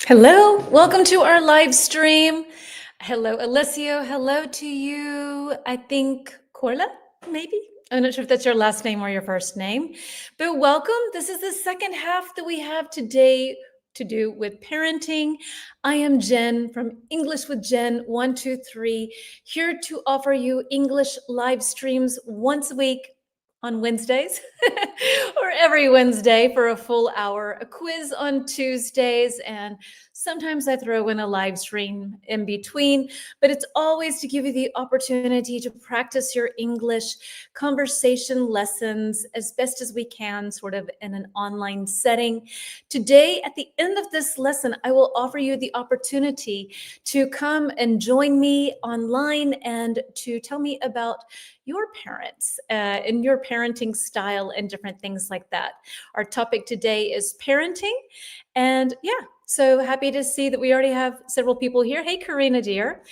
Hello, welcome to our live stream. Hello, Alessio. Hello to you. I think Corla, maybe. I'm not sure if that's your last name or your first name, but welcome. This is the second half that we have today to do with parenting. I am Jen from English with Jen 123, here to offer you English live streams once a week on Wednesdays or every Wednesday for a full hour, a quiz on Tuesdays, and sometimes I throw in a live stream in between, but it's always to give you the opportunity to practice your English conversation lessons as best as we can, sort of in an online setting. Today, at the end of this lesson, I will offer you the opportunity to come and join me online and to tell me about your parents and your parenting style and different things like that. Our topic today is parenting. And yeah, so happy to see that we already have several people here. Hey, Karina, dear.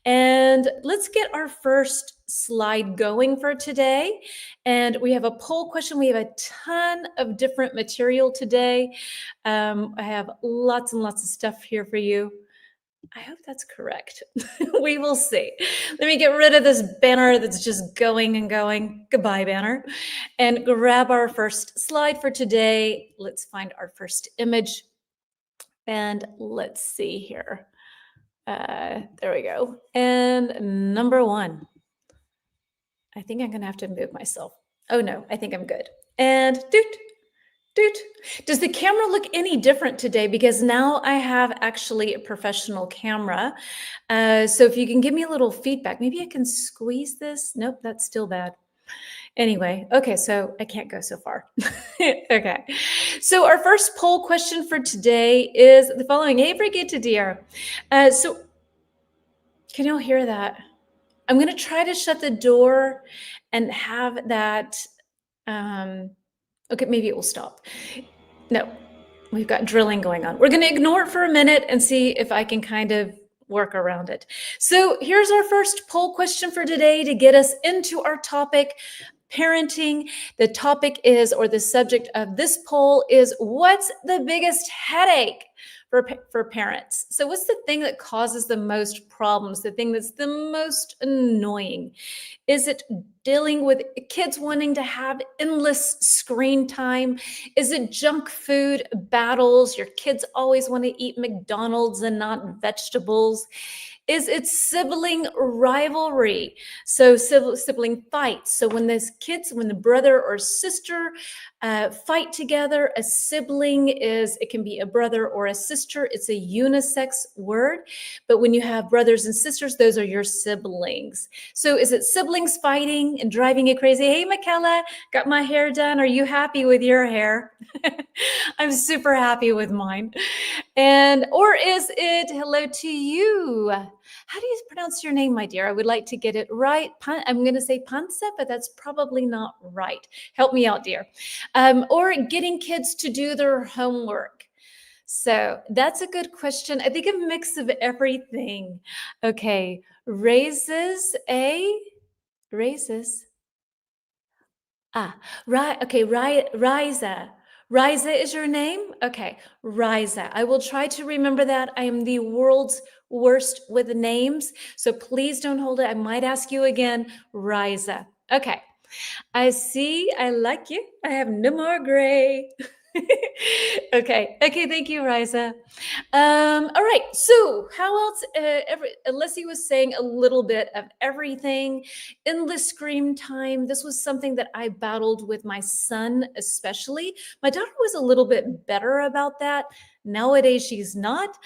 And let's get our first slide going for today. And we have a poll question. We have a ton of different material today. I have lots and lots of stuff here for you. I hope that's correct. We will see. Let me get rid of this banner that's just going and going. Goodbye, banner. And grab our first slide for today. Let's find our first image. And let's see here. There we go. And number one. I think I'm going to have to move myself. Oh, no, I think I'm good. And doot. Does the camera look any different today? Because now I have actually a professional camera. So if you can give me a little feedback, maybe I can squeeze this. Nope, that's still bad. Anyway, okay, so I can't go so far. Okay, so our first poll question for today is the following. Hey, Brigitte, dear. So can you all hear that? I'm going to try to shut the door and have that. Okay, maybe it will stop. No, we've got drilling going on. We're going to ignore it for a minute and see if I can kind of work around it. So here's our first poll question for today to get us into our topic, parenting. The topic is, or the subject of this poll is, what's the biggest headache for parents? So what's the thing that causes the most problems, the thing that's the most annoying? Is it dealing with kids wanting to have endless screen time? Is it junk food battles? Your kids always want to eat McDonald's and not vegetables. Is it sibling rivalry? So sibling fights. So when when the brother or sister fight together, a sibling it can be a brother or a sister. It's a unisex word. But when you have brothers and sisters, those are your siblings. So is it siblings fighting and driving you crazy? Hey, Michaela, got my hair done. Are you happy with your hair? I'm super happy with mine. Or is it hello to you? How do you pronounce your name, my dear? I would like to get it right. I'm going to say Pansa, but that's probably not right. Help me out, dear. Or getting kids to do their homework. So that's a good question. I think a mix of everything. Okay, raises. Right. Okay, Riza. Riza is your name? Okay, Riza. I will try to remember that. I am the world's worst with names, so please don't hold it. I might ask you again, Riza. Okay, I see. I like you. I have no more gray. Okay, thank you, Riza. All right, so how else? Alessi was saying a little bit of everything. Endless screen time. This was something that I battled with my son, especially. My daughter was a little bit better about that. Nowadays, she's not.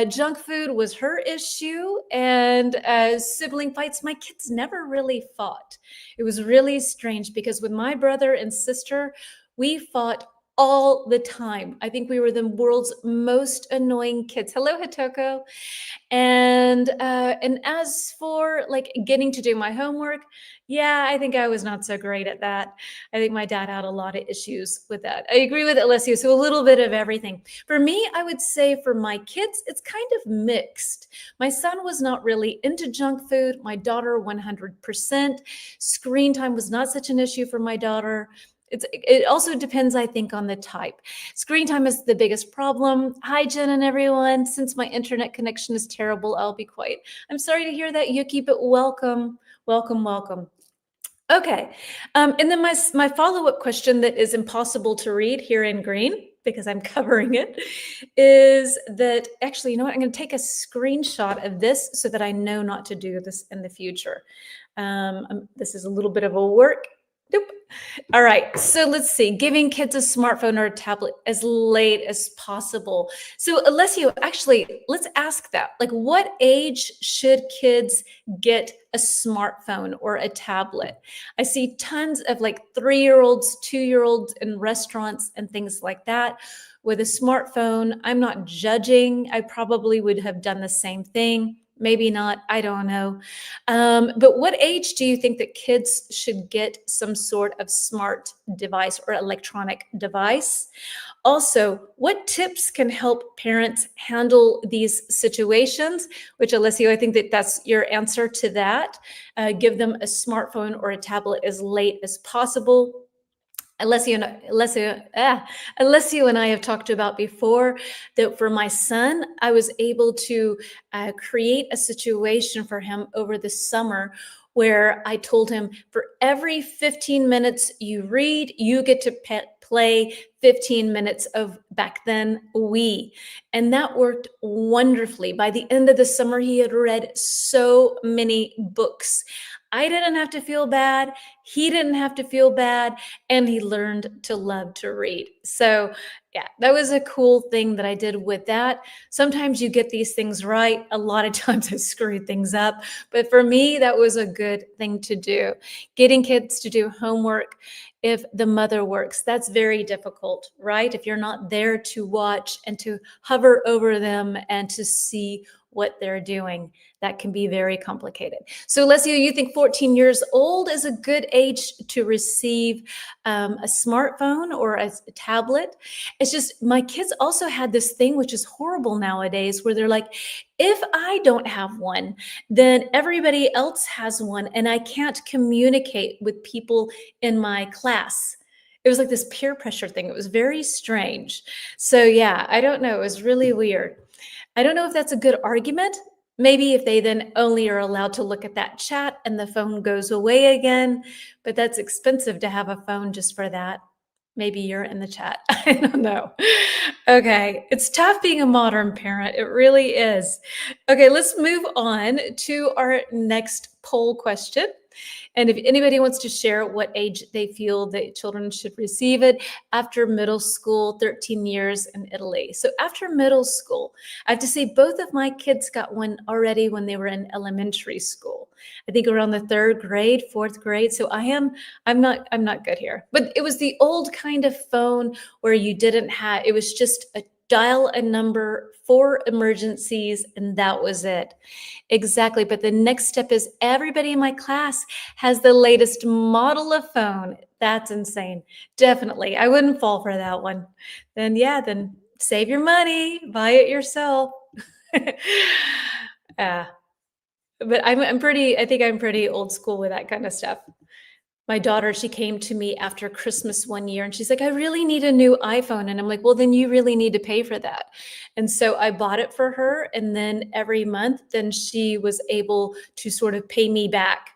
Junk food was her issue, and sibling fights. My kids never really fought. It was really strange because with my brother and sister, we fought all the time. I think we were the world's most annoying kids. Hello, Hitoko. And as for like getting to do my homework, yeah, I think I was not so great at that. I think my dad had a lot of issues with that. I agree with Alessio. So a little bit of everything. For me, I would say for my kids, it's kind of mixed. My son was not really into junk food. My daughter, 100%. Screen time was not such an issue for my daughter. It also depends, I think, on the type. Screen time is the biggest problem. Hi, Jen and everyone. Since my internet connection is terrible, I'll be quiet. I'm sorry to hear that, Yuki, but welcome, welcome, welcome. Okay. And then my follow-up question that is impossible to read here in green because I'm covering it is that actually, you know what? I'm going to take a screenshot of this so that I know not to do this in the future. This is a little bit of a work. Nope. All right. So let's see. Giving kids a smartphone or a tablet as late as possible. So Alessio, actually, let's ask that. Like, what age should kids get a smartphone or a tablet? I see tons of like 3-year-olds, 2-year-olds in restaurants and things like that with a smartphone. I'm not judging. I probably would have done the same thing. Maybe not. I don't know. But what age do you think that kids should get some sort of smart device or electronic device? Also, what tips can help parents handle these situations? Which, Alessio, I think that that's your answer to that. Give them a smartphone or a tablet as late as possible. Alessio and I have talked about before that for my son, I was able to create a situation for him over the summer where I told him for every 15 minutes you read, you get to play 15 minutes of back then we. And that worked wonderfully. By the end of the summer, he had read so many books. I didn't have to feel bad. He didn't have to feel bad. And he learned to love to read. So, yeah, that was a cool thing that I did with that. Sometimes you get these things right. A lot of times I screwed things up. But for me, that was a good thing to do. Getting kids to do homework if the mother works, that's very difficult, right? If you're not there to watch and to hover over them and to see what they're doing, that can be very complicated. So, Alessio, you think 14 years old is a good age to receive a smartphone or a tablet? It's just my kids also had this thing, which is horrible nowadays, where they're like, if I don't have one, then everybody else has one, and I can't communicate with people in my class. It was like this peer pressure thing. It was very strange. So, yeah, I don't know. It was really weird. I don't know if that's a good argument. Maybe if they then only are allowed to look at that chat and the phone goes away again, but that's expensive to have a phone just for that. Maybe you're in the chat. I don't know. Okay, it's tough being a modern parent. It really is. Okay, let's move on to our next poll question. And if anybody wants to share what age they feel that children should receive it, after middle school, 13 years in Italy. So after middle school, I have to say both of my kids got one already when they were in elementary school. I think around the 3rd grade, 4th grade. So I'm not good here. But it was the old kind of phone where you didn't have, it was just a dial a number for emergencies, and that was it. Exactly. But the next step is everybody in my class has the latest model of phone. That's insane. Definitely. I wouldn't fall for that one. Then, yeah, then save your money, buy it yourself. Yeah. But I think I'm pretty old school with that kind of stuff. My daughter, she came to me after Christmas one year and she's like, I really need a new iPhone. And I'm like, well, then you really need to pay for that. And so I bought it for her. And then every month, then she was able to sort of pay me back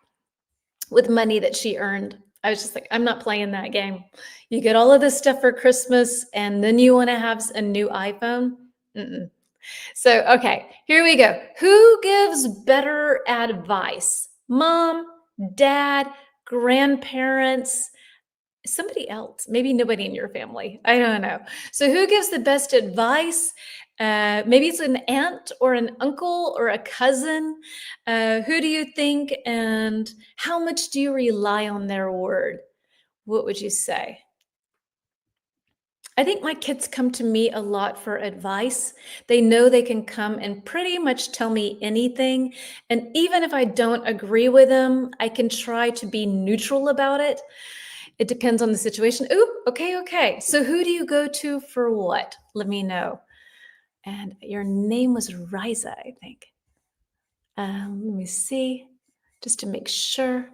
with money that she earned. I was just like, I'm not playing that game. You get all of this stuff for Christmas and then you want to have a new iPhone. Mm-mm. So, okay, here we go. Who gives better advice? Mom, dad, grandparents, somebody else, maybe nobody in your family. I don't know. So, who gives the best advice? Maybe it's an aunt or an uncle or a cousin. Who do you think, and how much do you rely on their word? What would you say? I think my kids come to me a lot for advice. They know they can come and pretty much tell me anything. And even if I don't agree with them, I can try to be neutral about it. It depends on the situation. Ooh, okay, okay. So who do you go to for what? Let me know. And your name was Riza, I think. Let me see, just to make sure.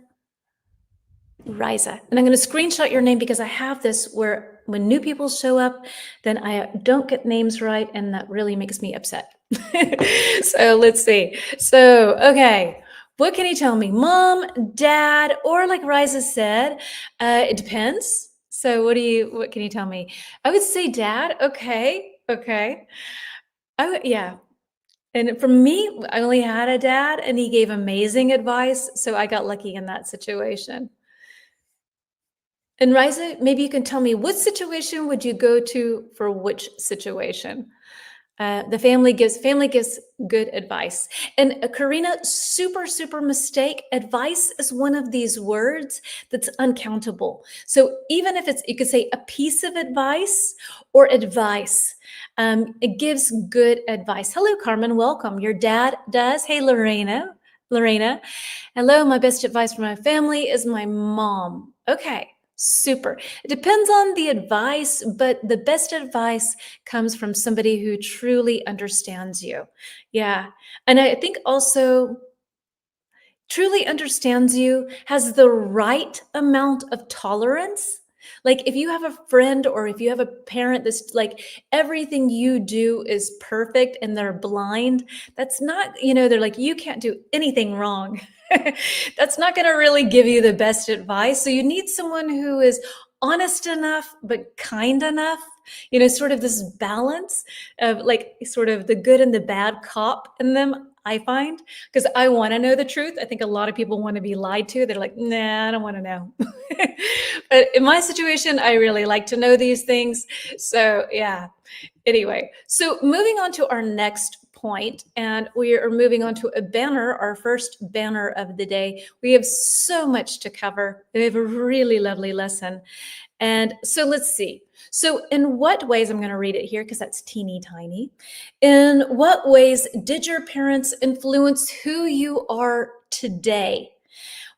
Riza. And I'm going to screenshot your name because I have this where when new people show up, then I don't get names right, and that really makes me upset. So let's see. So, okay. What can you tell me? Mom, dad, or like Riza said, it depends. So what can you tell me? I would say dad. Okay. Okay. Yeah. And for me, I only had a dad and he gave amazing advice. So I got lucky in that situation. And Riza, maybe you can tell me what situation would you go to for which situation? The family gives good advice. And Karina, super mistake. Advice is one of these words that's uncountable. So even if you could say a piece of advice or advice. It gives good advice. Hello, Carmen. Welcome. Your dad does. Hey, Lorena. Lorena. Hello, my best advice for my family is my mom. Okay, super. It depends on the advice, but the best advice comes from somebody who truly understands you. Yeah. And I think also truly understands you, has the right amount of tolerance. Like if you have a friend or if you have a parent that's like everything you do is perfect and they're blind, that's not, they're like, you can't do anything wrong. That's not going to really give you the best advice. So you need someone who is honest enough, but kind enough, sort of this balance of like sort of the good and the bad cop in them, I find, because I want to know the truth. I think a lot of people want to be lied to. They're like, nah, I don't want to know. But in my situation, I really like to know these things. So, yeah. Anyway, so moving on to our next point, and we are moving on to a banner, our first banner of the day. We have so much to cover. We have a really lovely lesson. And so let's see. So, in what ways, I'm going to read it here because that's teeny tiny. In what ways did your parents influence who you are today?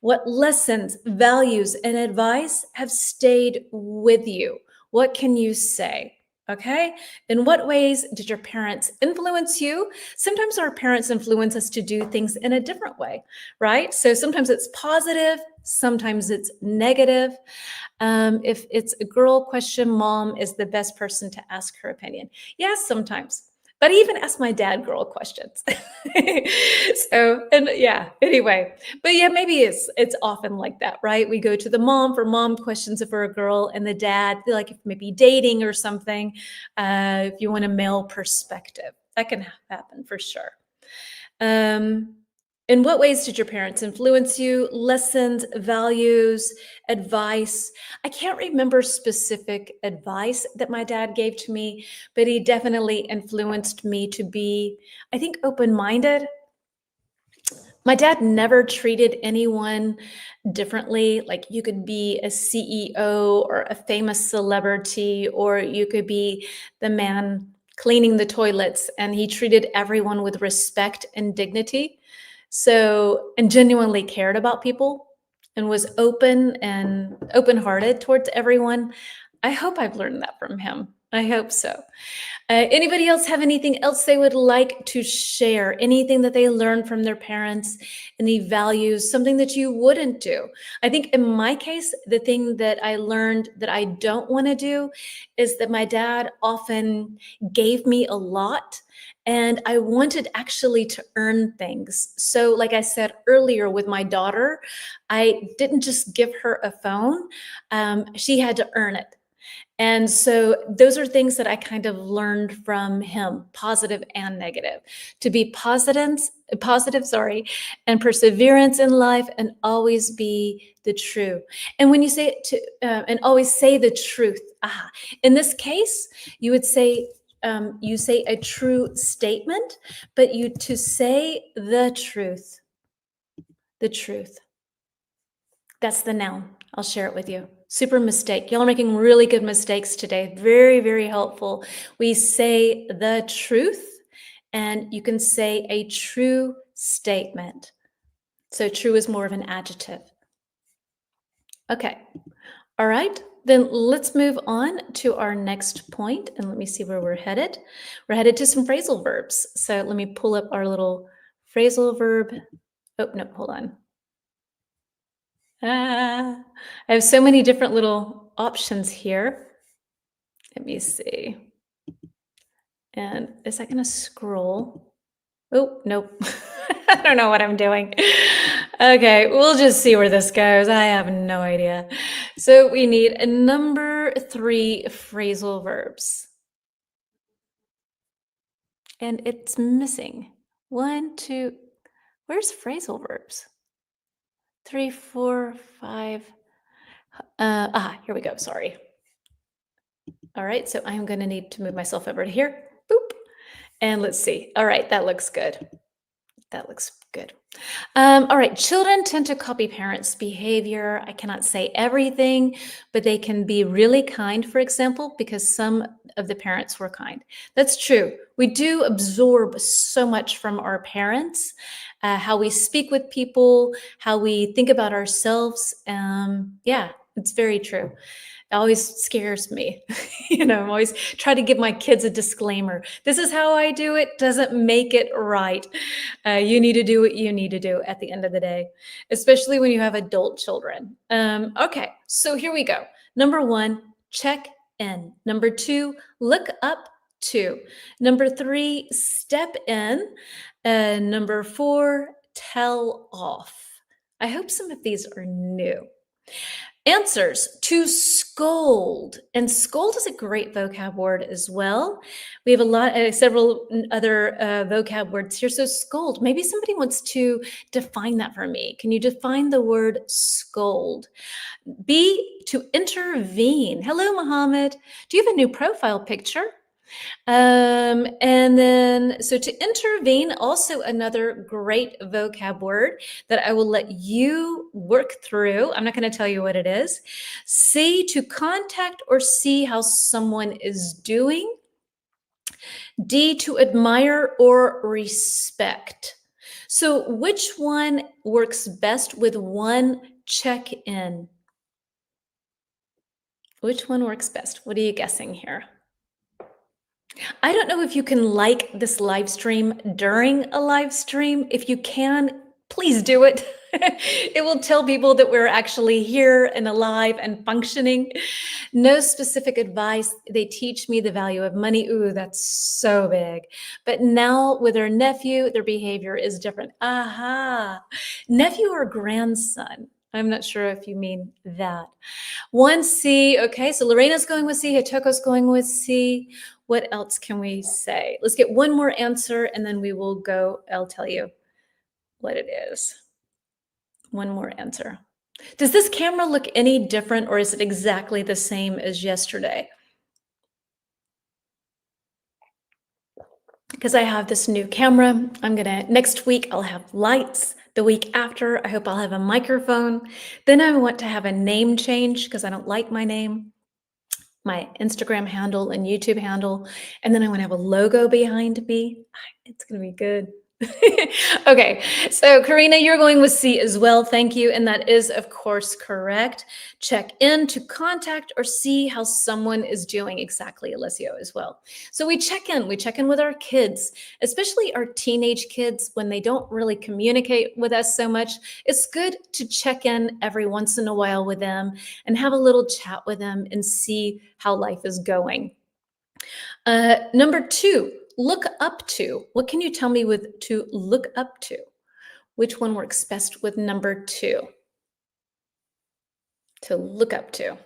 What lessons, values, and advice have stayed with you? What can you say? Okay. In what ways did your parents influence you? Sometimes our parents influence us to do things in a different way, right? So sometimes it's positive, sometimes it's negative. If it's a girl question, mom is the best person to ask her opinion. Yes, sometimes. But I even ask my dad girl questions. So, and yeah, anyway. But yeah, maybe it's often like that, right? We go to the mom for mom questions for a girl, and the dad, like if maybe dating or something, if you want a male perspective. That can happen for sure. Um, in what ways did your parents influence you? Lessons, values, advice? I can't remember specific advice that my dad gave to me, but he definitely influenced me to be, I think, open minded. My dad never treated anyone differently. Like you could be a CEO or a famous celebrity, or you could be the man cleaning the toilets, and he treated everyone with respect and dignity. So, and genuinely cared about people and was open and open hearted towards everyone. I hope I've learned that from him. I hope so. Anybody else have anything else they would like to share? Anything that they learned from their parents, any values, something that you wouldn't do? I think in my case, the thing that I learned that I don't want to do is that my dad often gave me a lot. And I wanted actually to earn things. So, like I said earlier with my daughter, I didn't just give her a phone, she had to earn it. And so those are things that I kind of learned from him, positive and negative, to be positive, sorry, and perseverance in life and always be the true. And when you say it and always say the truth, in this case, you would say, you say a true statement, but you to say the truth. That's the noun. I'll share it with you. Super mistake. Y'all are making really good mistakes today. Very, very helpful. We say the truth, and you can say a true statement. So true is more of an adjective. Okay. All right. Then let's move on to our next point, and let me see where we're headed. We're headed to some phrasal verbs. So let me pull up our little phrasal verb. Oh, no, hold on. I have so many different little options here. Let me see. And is that going to scroll? Oh, nope. I don't know what I'm doing. Okay, we'll just see where this goes. I have no idea. So we need a number 3 phrasal verbs. And it's missing. 1, 2. Where's phrasal verbs? 3, 4, 5. Here we go. Sorry. All right, so I'm going to need to move myself over to here. Boop. And let's see. All right, that looks good. That looks good. All right, children tend to copy parents' behavior. I cannot say everything, but they can be really kind, for example, because some of the parents were kind. That's true. We do absorb so much from our parents, how we speak with people, how we think about ourselves. Yeah, it's very true. It always scares me. I'm always try to give my kids a disclaimer. This is how I do it, doesn't make it right. You need to do what you need to do at the end of the day, especially when you have adult children. Okay, so here we go. Number 1, check in. Number 2, look up to. Number 3, step in. Number 4, tell off. I hope some of these are new. Answers: to scold. And scold is a great vocab word as well. We have several other vocab words here. So scold, maybe somebody wants to define that for me. Can you define the word scold? B, to intervene. Hello, Mohammed. Do you have a new profile picture? And then, so to intervene, also another great vocab word that I will let you work through. I'm not going to tell you what it is. C, to contact or see how someone is doing. D, to admire or respect. So which one works best with one check-in? Which one works best? What are you guessing here? I don't know if you can like this live stream during a live stream. If you can, please do it. It will tell people that we're actually here and alive and functioning. No specific advice. They teach me the value of money. Ooh, that's so big. But now with their nephew, their behavior is different. Aha. Nephew or grandson? I'm not sure if you mean that. 1C. Okay, so Lorena's going with C. Hitoko's going with C. What else can we say? Let's get one more answer and then we will go. I'll tell you what it is. One more answer. Does this camera look any different or is it exactly the same as yesterday? Because I have this new camera. Next week I'll have lights. The week after, I hope I'll have a microphone. Then I want to have a name change because I don't like my name, my Instagram handle and YouTube handle. And then I want to have a logo behind me. It's going to be good. Okay, so Karina, you're going with C as well. Thank you. And that is, of course, correct. Check in, to contact or see how someone is doing. Exactly, Alessio, as well. So we check in with our kids, especially our teenage kids when they don't really communicate with us so much. It's good to check in every once in a while with them and have a little chat with them and see how life is going. Number 2, look up to. What can you tell me with to look up to? Which one works best with number 2? To look up to.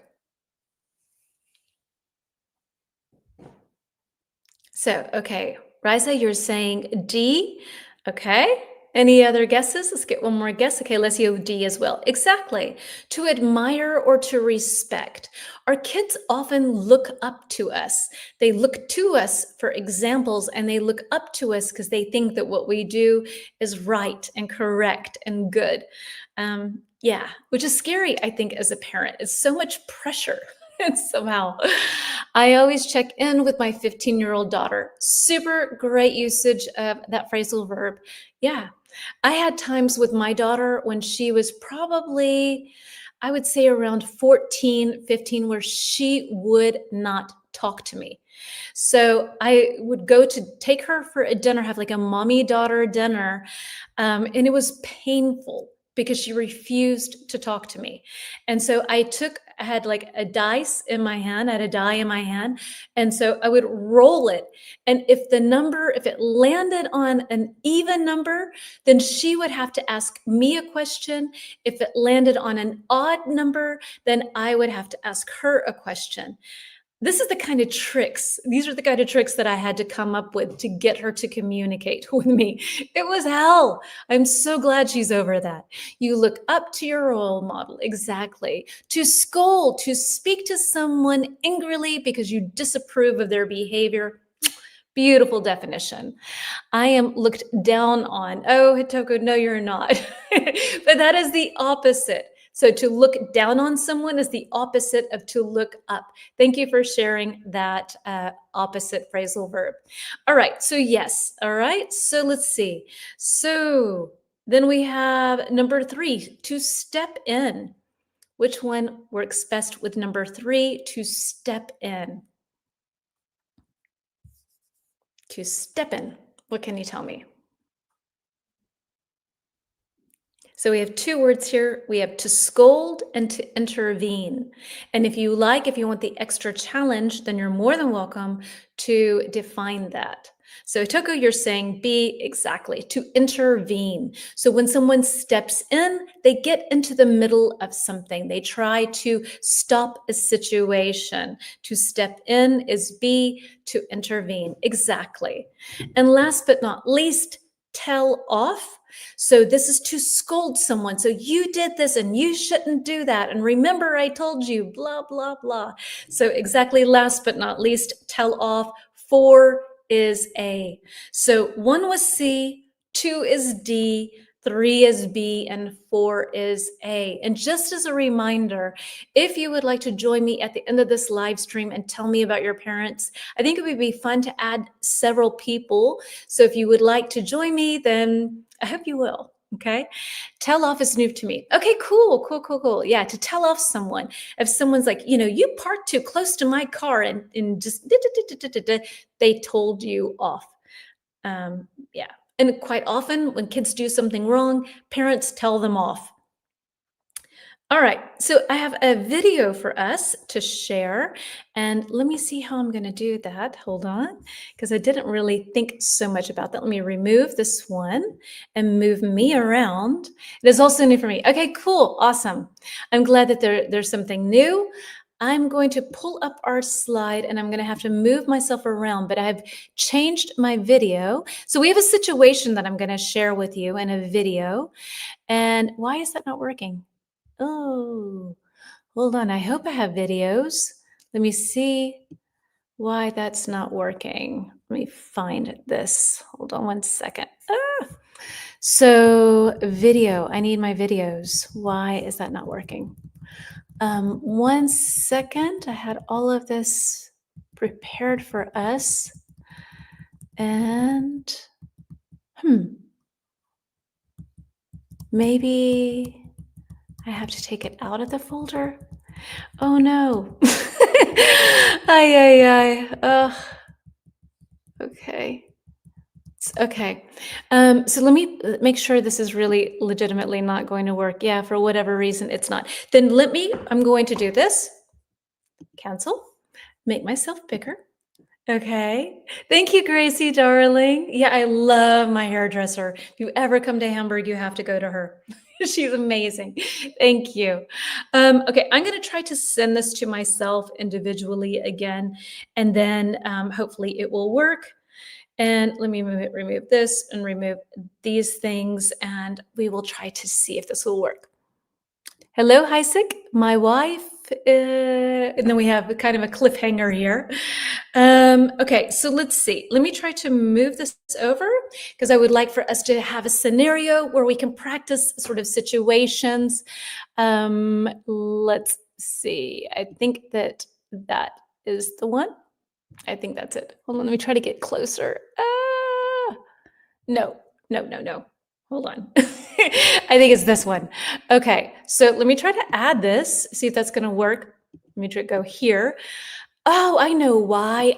So, okay, Riza, you're saying D. Okay. Any other guesses? Let's get one more guess. Okay, let's use D as well. Exactly. To admire or to respect. Our kids often look up to us. They look to us for examples and they look up to us because they think that what we do is right and correct and good. Yeah, which is scary, I think, as a parent. It's so much pressure. And somehow I always check in with my 15-year-old daughter. Super great usage of that phrasal verb. Yeah, I had times with my daughter when she was probably, I would say around 14, 15, where she would not talk to me. So I would go to take her for a dinner, have like a mommy-daughter dinner, and it was painful. because she refused to talk to me. And so I had like a dice in my hand, I had a die in my hand. And so I would roll it. And if it landed on an even number, then she would have to ask me a question. If it landed on an odd number, then I would have to ask her a question. These are the kind of tricks that I had to come up with to get her to communicate with me. It was hell. I'm so glad she's over that. You look up to your role model. Exactly. To scold, to speak to someone angrily because you disapprove of their behavior. Beautiful definition. I am looked down on. Oh, Hitoko, no, you're not. But that is the opposite. So to look down on someone is the opposite of to look up. Thank you for sharing that opposite phrasal verb. All right, so yes. All right, so let's see. So then we have number 3, to step in. Which one works best with number 3, to step in? To step in. What can you tell me? So we have 2 words here. We have to scold and to intervene. And if you want the extra challenge, then you're more than welcome to define that. So Toko, you're saying B, exactly, to intervene. So when someone steps in, they get into the middle of something. They try to stop a situation. To step in is B, to intervene. Exactly. And last but not least, tell off. So this is to scold someone. So you did this and you shouldn't do that. And remember, I told you, blah, blah, blah. So exactly, last but not least, tell off. 4 is A. So 1 was C, 2 is D, 3 is B, and 4 is A. And just as a reminder, if you would like to join me at the end of this live stream and tell me about your parents, I think it would be fun to add several people. So if you would like to join me, then I hope you will. Okay. Tell off is new to me. Okay, cool. Yeah, to tell off someone. If someone's like, you parked too close to my car and just they told you off. Yeah. And quite often when kids do something wrong, parents tell them off. All right, so I have a video for us to share, and let me see how I'm going to do that. Hold on, because I didn't really think so much about that. Let me remove this one and move me around. It is also new for me. Okay, cool, awesome. I'm glad that there's something new. I'm going to pull up our slide and I'm going to have to move myself around, but I've changed my video. So we have a situation that I'm going to share with you in a video. And why is that not working? Oh, hold on. I hope I have videos. Let me see why that's not working. Let me find this. Hold on one second. So video, I need my videos. Why is that not working? 1 second. I had all of this prepared for us. And maybe I have to take it out of the folder. Oh no. Ugh. Okay. Okay. So let me make sure this is really legitimately not going to work. Yeah, for whatever reason, it's not. Then I'm going to do this. Cancel. Make myself bigger. Okay. Thank you, Gracie, darling. Yeah, I love my hairdresser. If you ever come to Hamburg, you have to go to her. She's amazing. Thank you. Okay, I'm going to try to send this to myself individually again, and then hopefully it will work. And let me remove this and remove these things, and we will try to see if this will work. Hello, Heisik, my wife. And then we have kind of a cliffhanger here. Okay, so let's see. Let me try to move this over because I would like for us to have a scenario where we can practice sort of situations. Let's see. I think that is the one. I think that's it. Hold on, let me try to get closer. No. Hold on. I think it's this one. Okay, so let me try to add this, see if that's going to work. Let me try to go here. Oh, I know why.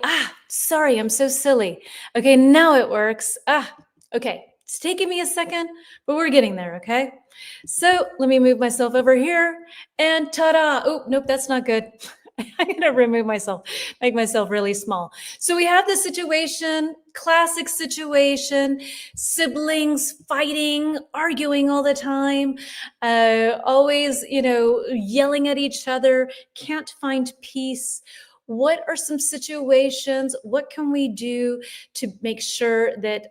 Sorry, I'm so silly. Okay, now it works. Okay, It's taking me a second, but we're getting there, okay? So let me move myself over here and ta-da. Oh, nope, that's not good. I'm gonna remove myself, make myself really small. So we have this situation, classic situation, siblings fighting, arguing all the time, always, yelling at each other, can't find peace. What are some situations? What can we do to make sure that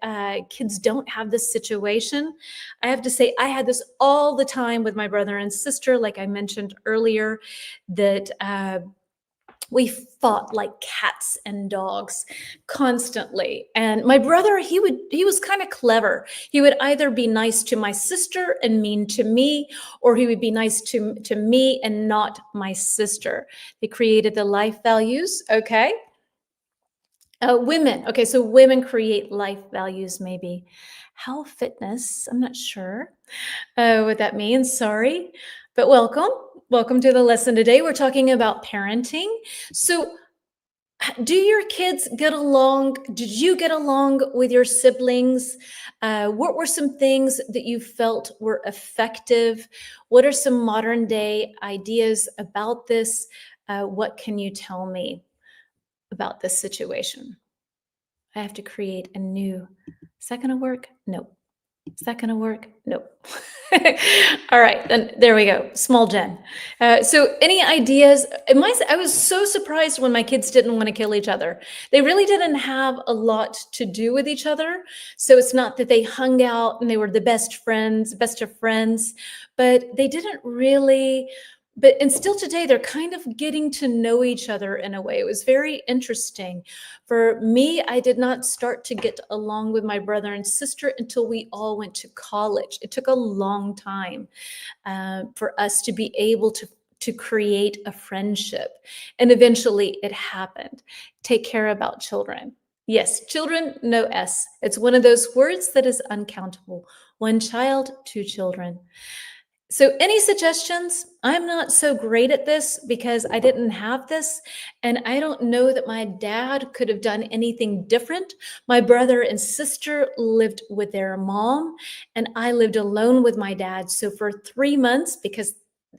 kids don't have this situation? I have to say, I had this all the time with my brother and sister, like I mentioned earlier, that we fought like cats and dogs constantly. And my brother, he was kind of clever. He would either be nice to my sister and mean to me, or he would be nice to me and not my sister. They created the life values, okay? Women, okay, so women create life values, maybe. Health, fitness, I'm not sure what that means, sorry. But welcome. Welcome to the lesson today. We're talking about parenting. So do your kids get along? Did you get along with your siblings? What were some things that you felt were effective? What are some modern day ideas about this? What can you tell me about this situation? I have to create a new. Is that going to work? No. Is that going to work? Nope. All right, then there we go. Small Jen. So any ideas? I was so surprised when my kids didn't want to kill each other. They really didn't have a lot to do with each other. So it's not that they hung out and they were the best of friends, but they didn't really. And still today, they're kind of getting to know each other in a way. It was very interesting. For me, I did not start to get along with my brother and sister until we all went to college. It took a long time for us to be able to create a friendship. And eventually it happened. Take care about children. Yes, children, no S. It's one of those words that is uncountable. One child, two children. So any suggestions? I'm not so great at this because I didn't have this, and I don't know that my dad could have done anything different. My brother and sister lived with their mom, and I lived alone with my dad. So for 3 months, because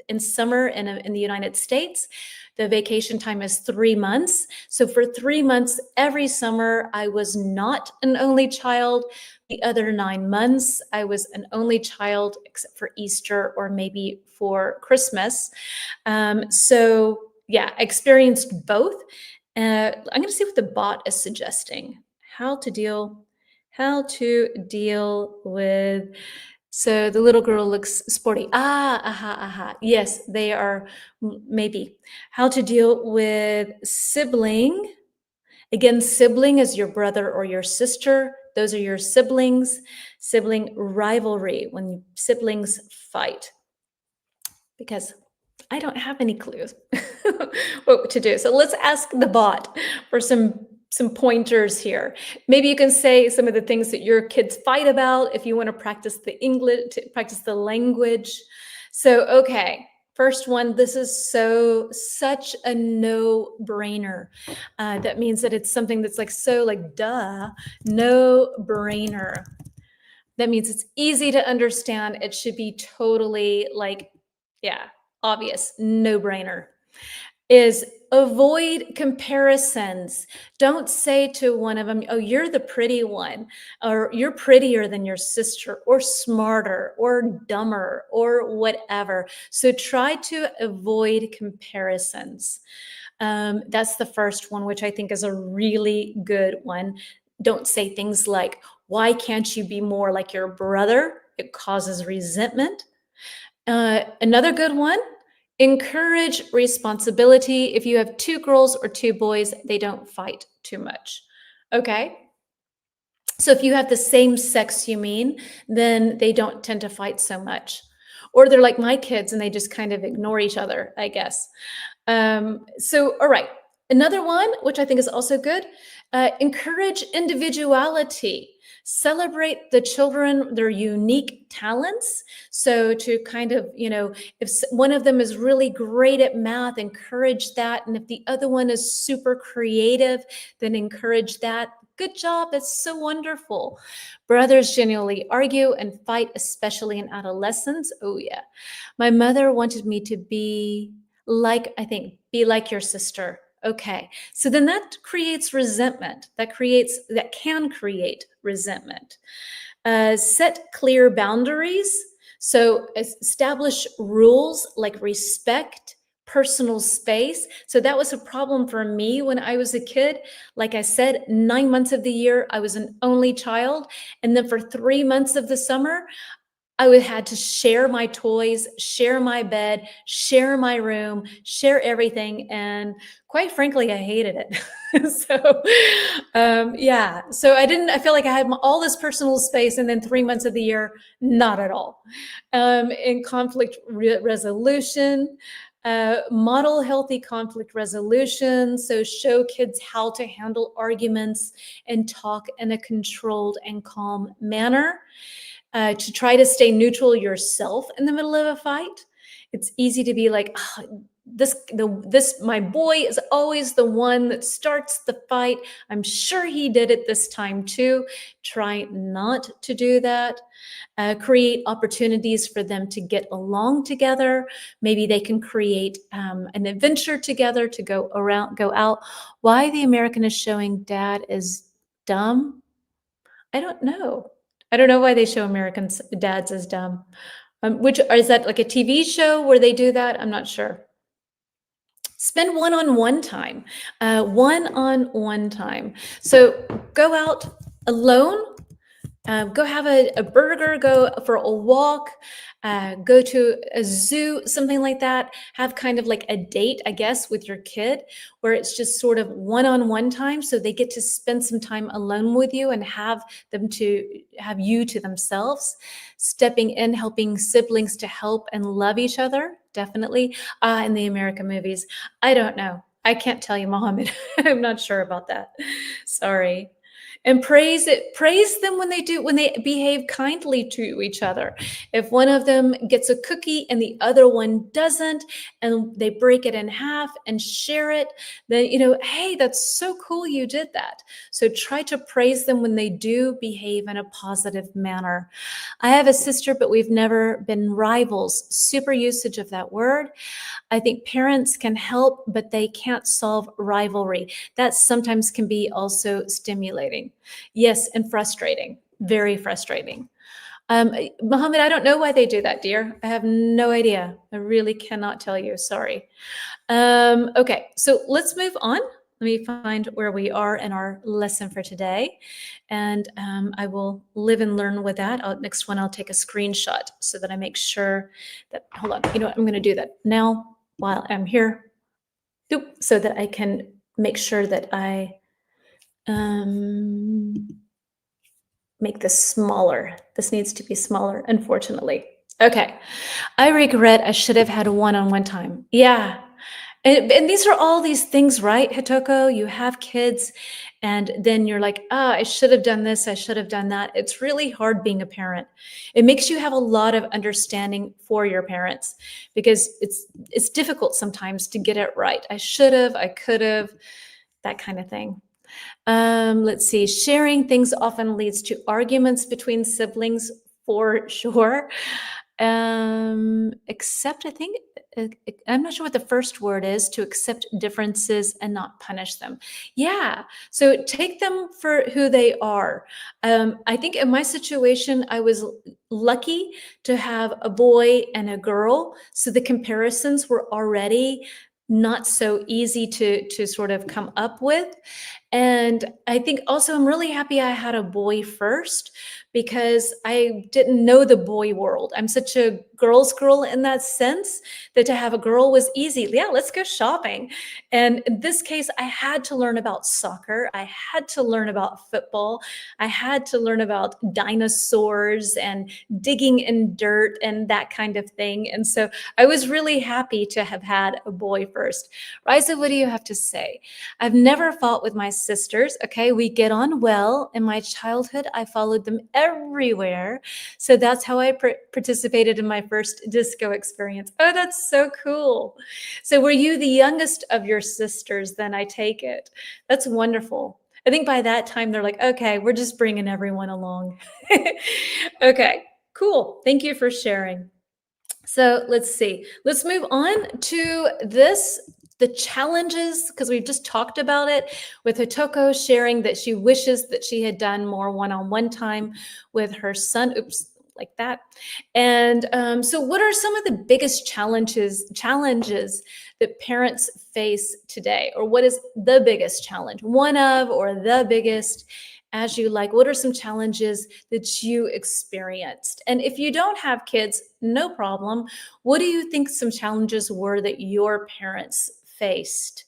in summer in the United States, the vacation time is 3 months. So for 3 months, every summer, I was not an only child. The other 9 months, I was an only child, except for Easter or maybe for Christmas. So yeah, I experienced both. I'm going to see what the bot is suggesting. How to deal with. So the little girl looks sporty. Aha. Yes, they are maybe. How to deal with sibling. Again, sibling is your brother or your sister. Those are your siblings. Sibling rivalry, when siblings fight. Because I don't have any clues what to do. So let's ask the bot for some pointers here. Maybe you can say some of the things that your kids fight about if you want to practice the English, to practice the language. So, okay. First one, this is such a no-brainer. That means that it's something that's like duh, no-brainer. That means it's easy to understand. It should be totally obvious, no-brainer. Is avoid comparisons. Don't say to one of them, oh, you're the pretty one, or you're prettier than your sister, or smarter, or dumber, or whatever. So try to avoid comparisons. That's the first one, which I think is a really good one. Don't say things like, why can't you be more like your brother? It causes resentment. Another good one, encourage responsibility. If you have 2 girls or 2 boys, they don't fight too much. Okay? So if you have the same sex, then they don't tend to fight so much. Or they're like my kids and they just kind of ignore each other, I guess. All right. Another one, which I think is also good, encourage individuality. Celebrate the children, their unique talents. So to kind of, if one of them is really great at math, encourage that. And if the other one is super creative, then encourage that. Good job. That's so wonderful. Brothers generally argue and fight, especially in adolescence. Oh, yeah. My mother wanted me to be like, I think, be like your sister. Okay. So then that creates resentment. That can create resentment. Set clear boundaries. So establish rules like respect, personal space. So that was a problem for me when I was a kid. Like I said, 9 months of the year, I was an only child. And then for 3 months of the summer, I would had to share my toys, share my bed, share my room, share everything, and quite frankly, I hated it. Yeah. So I feel like I had all this personal space, and then 3 months of the year, not at all. In conflict resolution, model healthy conflict resolution. So show kids how to handle arguments and talk in a controlled and calm manner. To try to stay neutral yourself in the middle of a fight. It's easy to be like, "Oh, my boy is always the one that starts the fight. I'm sure he did it this time too." Try not to do that. Create opportunities for them to get along together. Maybe they can create an adventure together to go out. Why the American is showing dad is dumb? I don't know. I don't know why they show American dads as dumb. Which is that like a TV show where they do that? I'm not sure. Spend one-on-one time. One-on-one time. So go out alone. Go have a burger, go for a walk, go to a zoo, something like that. Have kind of like a date, I guess, with your kid where it's just sort of one-on-one time. So they get to spend some time alone with you and have you to themselves. Stepping in, helping siblings to help and love each other, definitely. In the American movies, I don't know. I can't tell you, Mohammed. I'm not sure about that. Sorry. And praise them when they behave kindly to each other. If one of them gets a cookie and the other one doesn't, and they break it in half and share it, then hey, that's so cool you did that. So try to praise them when they do behave in a positive manner. I have a sister, but we've never been rivals. Super usage of that word. I think parents can help, but they can't solve rivalry. That sometimes can be also stimulating. Yes, and frustrating, very frustrating. Mohammed, I don't know why they do that, dear. I have no idea. I really cannot tell you. Sorry. Okay, so let's move on. Let me find where we are in our lesson for today. And I will live and learn with that. Next one, I'll take a screenshot so that I make sure that, hold on, you know what, I'm going to do that now while I'm here, so that I can make sure that I make this smaller. This needs to be smaller, unfortunately. Okay. I regret I should have had a one-on-one time. Yeah. And these are all these things, right, Hitoko? You have kids, and then you're like, I should have done this, I should have done that. It's really hard being a parent. It makes you have a lot of understanding for your parents because it's difficult sometimes to get it right. I should have, I could have, that kind of thing. Let's see. Sharing things often leads to arguments between siblings, for sure. Accept, I think, I'm not sure what the first word is, to accept differences and not punish them. Yeah. So take them for who they are. I think in my situation, I was lucky to have a boy and a girl. So the comparisons were already not so easy to sort of come up with. And I think also I'm really happy I had a boy first because I didn't know the boy world. I'm such a girl's girl in that sense that to have a girl was easy. Yeah, let's go shopping. And in this case, I had to learn about soccer. I had to learn about football. I had to learn about dinosaurs and digging in dirt and that kind of thing. And so I was really happy to have had a boy first. Riza, what do you have to say? I've never fought with my sisters. Okay, we get on well. In my childhood, I followed them everywhere. So that's how I participated in my first disco experience. Oh, that's so cool. So were you the youngest of your sisters then, I take it? That's wonderful. I think by that time they're like, okay, we're just bringing everyone along. Okay, cool. Thank you for sharing. So let's see. Let's move on to this the challenges, because we've just talked about it with Hitoko sharing that she wishes that she had done more one-on-one time with her son. Oops, like that. And so, what are some of the biggest challenges that parents face today, or what is the biggest challenge? One of, or the biggest, as you like. What are some challenges that you experienced? And if you don't have kids, no problem. What do you think some challenges were that your parents faced?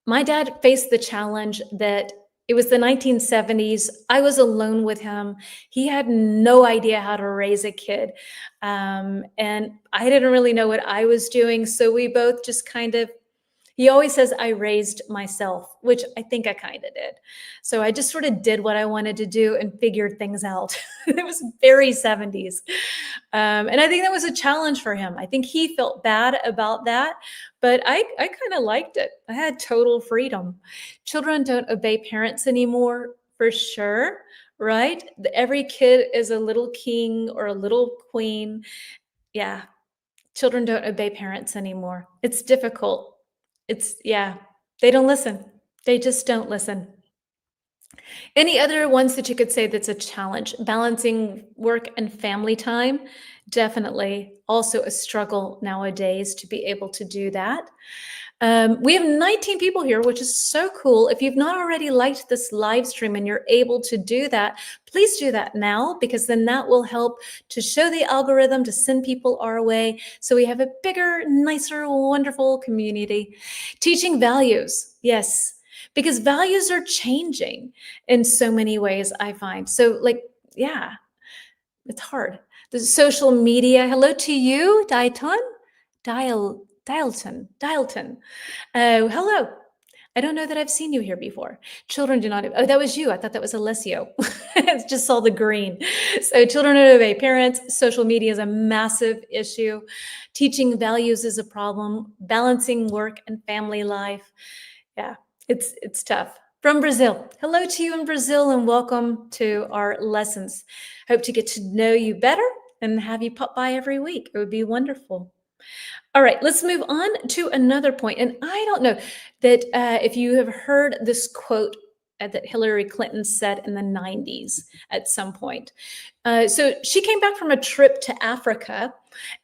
My dad faced the challenge that it was the 1970s. I was alone with him. He had no idea how to raise a kid. And I didn't really know what I was doing. So we both just kind of he always says I raised myself, which I think I kind of did. So I just sort of did what I wanted to do and figured things out. It was very 70s. And I think that was a challenge for him. I think he felt bad about that, but I kind of liked it. I had total freedom. Children don't obey parents anymore, for sure, right? Every kid is a little king or a little queen. Yeah, children don't obey parents anymore. It's difficult. Yeah, they don't listen. They just don't listen. Any other ones that you could say that's a challenge? Balancing work and family time, definitely also a struggle nowadays to be able to do that. We have 19 people here, which is so cool. If you've not already liked this live stream and you're able to do that, please do that now, because then that will help to show the algorithm to send people our way. So we have a bigger, nicer, wonderful community. Teaching values. Yes, because values are changing in so many ways, I find. So, like, yeah, it's hard. The social media. Hello to you, Dialton. Dialton. Oh, hello. I don't know that I've seen you here before. Children do not. Oh, that was you. I thought that was Alessio. I just saw the green. So, children don't obey parents. Social media is a massive issue. Teaching values is a problem. Balancing work and family life. Yeah, it's tough. From Brazil. Hello to you in Brazil, and welcome to our lessons. Hope to get to know you better and have you pop by every week. It would be wonderful. All right, let's move on to another point. And I don't know that if you have heard this quote that Hillary Clinton said in the 90s at some point. So she came back from a trip to Africa,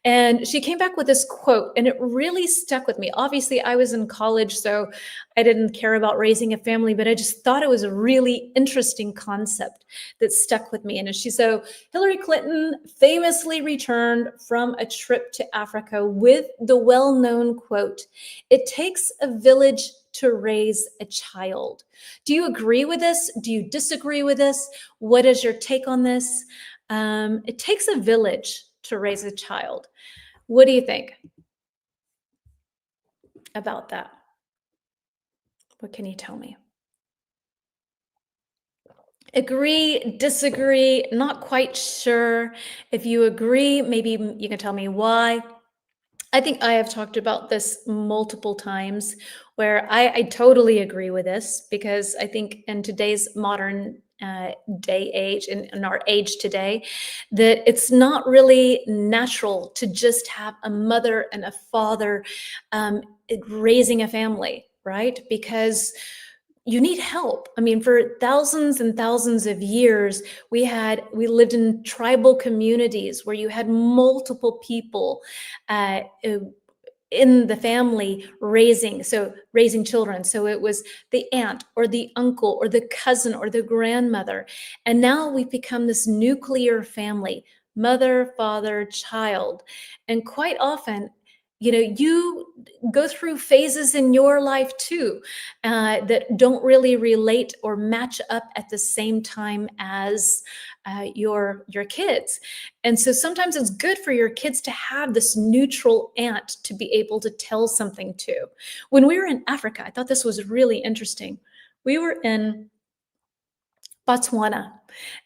and she came back with this quote, and it really stuck with me. Obviously, I was in college, so I didn't care about raising a family, but I just thought it was a really interesting concept that stuck with me. And so Hillary Clinton famously returned from a trip to Africa with the well-known quote, "It takes a village to raise a child." Do you agree with this? Do you disagree with this? What is your take on this? It takes a village to raise a child. What do you think about that? What can you tell me? Agree, disagree, not quite sure. If you agree, maybe you can tell me why. I think I have talked about this multiple times where I totally agree with this, because I think in today's modern day age, in our age today, that it's not really natural to just have a mother and a father raising a family, right? Because you need help. I mean, for thousands and thousands of years, we lived in tribal communities where you had multiple people uh, in the family raising children. So it was the aunt or the uncle or the cousin or the grandmother. And now we've become this nuclear family, mother, father, child. And quite often, you go through phases in your life too that don't really relate or match up at the same time as your kids. And so sometimes it's good for your kids to have this neutral aunt to be able to tell something to. When we were in Africa, I thought this was really interesting. We were in Botswana,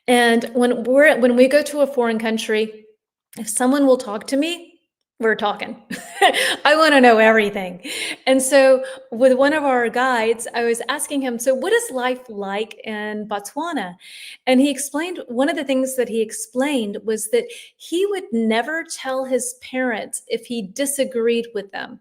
and when we go to a foreign country, if someone will talk to me, we're talking. I want to know everything. And so, with one of our guides, I was asking him, so what is life like in Botswana? And he explained one of the things that he explained was that he would never tell his parents if he disagreed with them.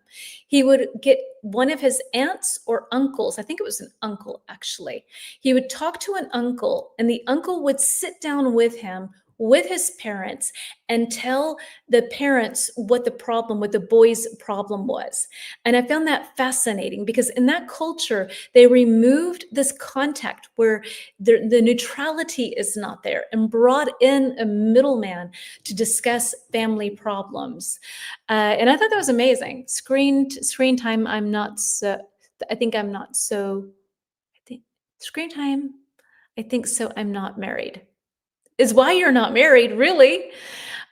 He would get one of his aunts or uncles, I think it was an uncle actually. He would talk to an uncle, and the uncle would sit down with him with his parents and tell the parents what the problem, what the boy's problem was. And I found that fascinating because in that culture, they removed this contact where the neutrality is not there and brought in a middleman to discuss family problems. And I thought that was amazing. Screen time, I'm not so, I think I'm not so, I think screen time, I think so, I'm not married is why you're not married, really.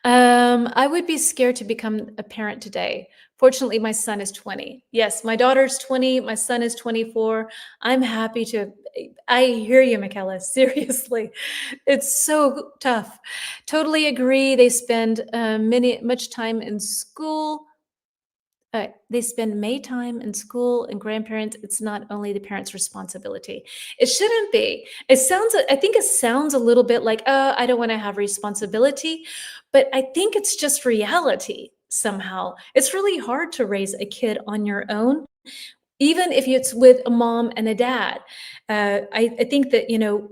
I would be scared to become a parent today. Fortunately, my son is 20. Yes, my daughter's 20, my son is 24. I'm happy to, I hear you, Michaela, seriously. It's so tough. Totally agree. They spend much time in school. They spend May time in school and grandparents. It's not only the parents' responsibility. It shouldn't be. I think it sounds a little bit like, I don't want to have responsibility, but I think it's just reality somehow. It's really hard to raise a kid on your own even if it's with a mom and a dad. I think that,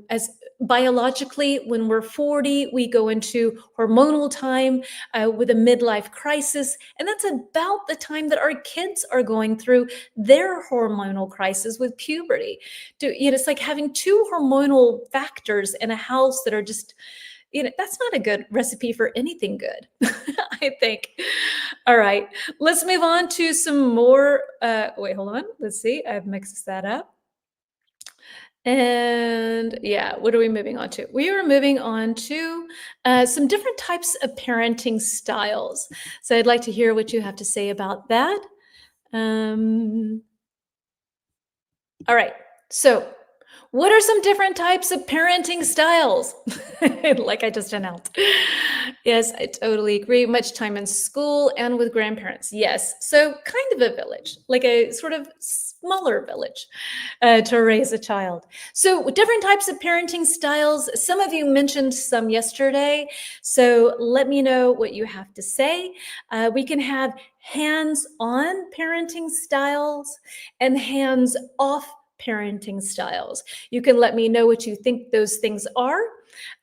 as biologically, when we're 40, we go into hormonal time with a midlife crisis. And that's about the time that our kids are going through their hormonal crisis with puberty. It's like having two hormonal factors in a house that are just, that's not a good recipe for anything good, I think. All right, let's move on to some more. Wait, hold on. Let's see. I've mixed that up. And yeah, what are we moving on to? We are moving on to some different types of parenting styles. So I'd like to hear what you have to say about that. All right. So, what are some different types of parenting styles? Like I just announced. Yes, I totally agree. Much time in school and with grandparents. Yes. So, kind of a village, like a sort of smaller village to raise a child. So, different types of parenting styles. Some of you mentioned some yesterday. So, let me know what you have to say. We can have hands on parenting styles and hands off parenting styles. You can let me know what you think those things are.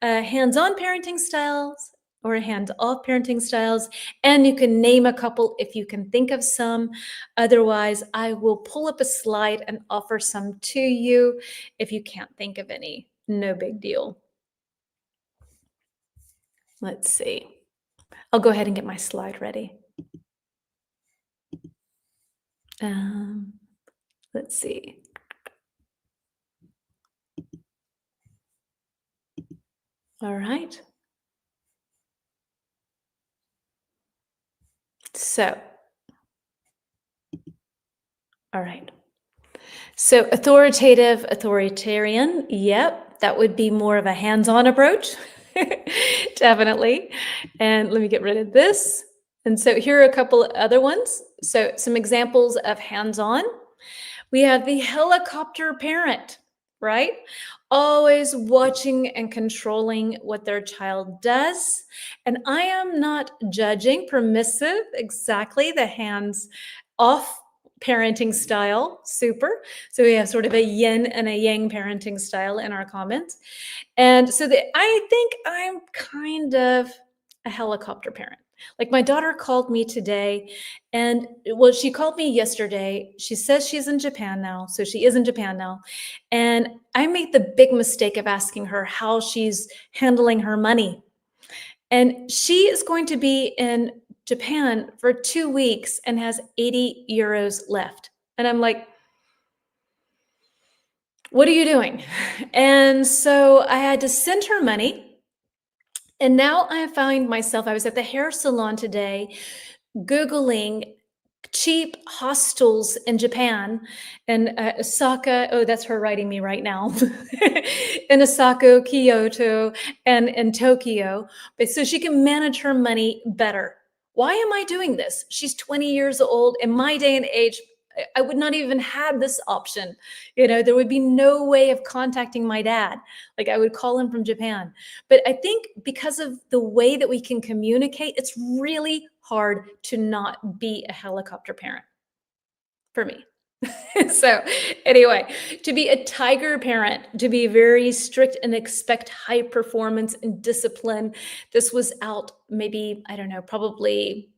Hands on parenting styles or hands off parenting styles. And you can name a couple if you can think of some. Otherwise, I will pull up a slide and offer some to you if you can't think of any. No big deal. Let's see. I'll go ahead and get my slide ready. Let's see. All right. So, all right. So authoritative, authoritarian. Yep, that would be more of a hands-on approach. Definitely. And let me get rid of this. And so here are a couple of other ones. So some examples of hands-on. We have the helicopter parent, right? Always watching and controlling what their child does. And I am not judging permissive, exactly the hands off parenting style. Super. So we have sort of a yin and a yang parenting style in our comments. And so I think I'm kind of a helicopter parent. Like my daughter called me today and well, she called me yesterday. She says she's in Japan now. So she is in Japan now. And I made the big mistake of asking her how she's handling her money. And she is going to be in Japan for 2 weeks and has 80 euros left. And I'm like, what are you doing? And so I had to send her money. And now I find myself, I was at the hair salon today, Googling cheap hostels in Japan and Osaka. Oh, that's her writing me right now. In Osaka, Kyoto, and in Tokyo. But so she can manage her money better. Why am I doing this? She's 20 years old. In my day and age, I would not even have this option. There would be no way of contacting my dad. Like I would call him from Japan. But I think because of the way that we can communicate, it's really hard to not be a helicopter parent for me. So, anyway, to be a tiger parent, to be very strict and expect high performance and discipline. This was out maybe, I don't know, probably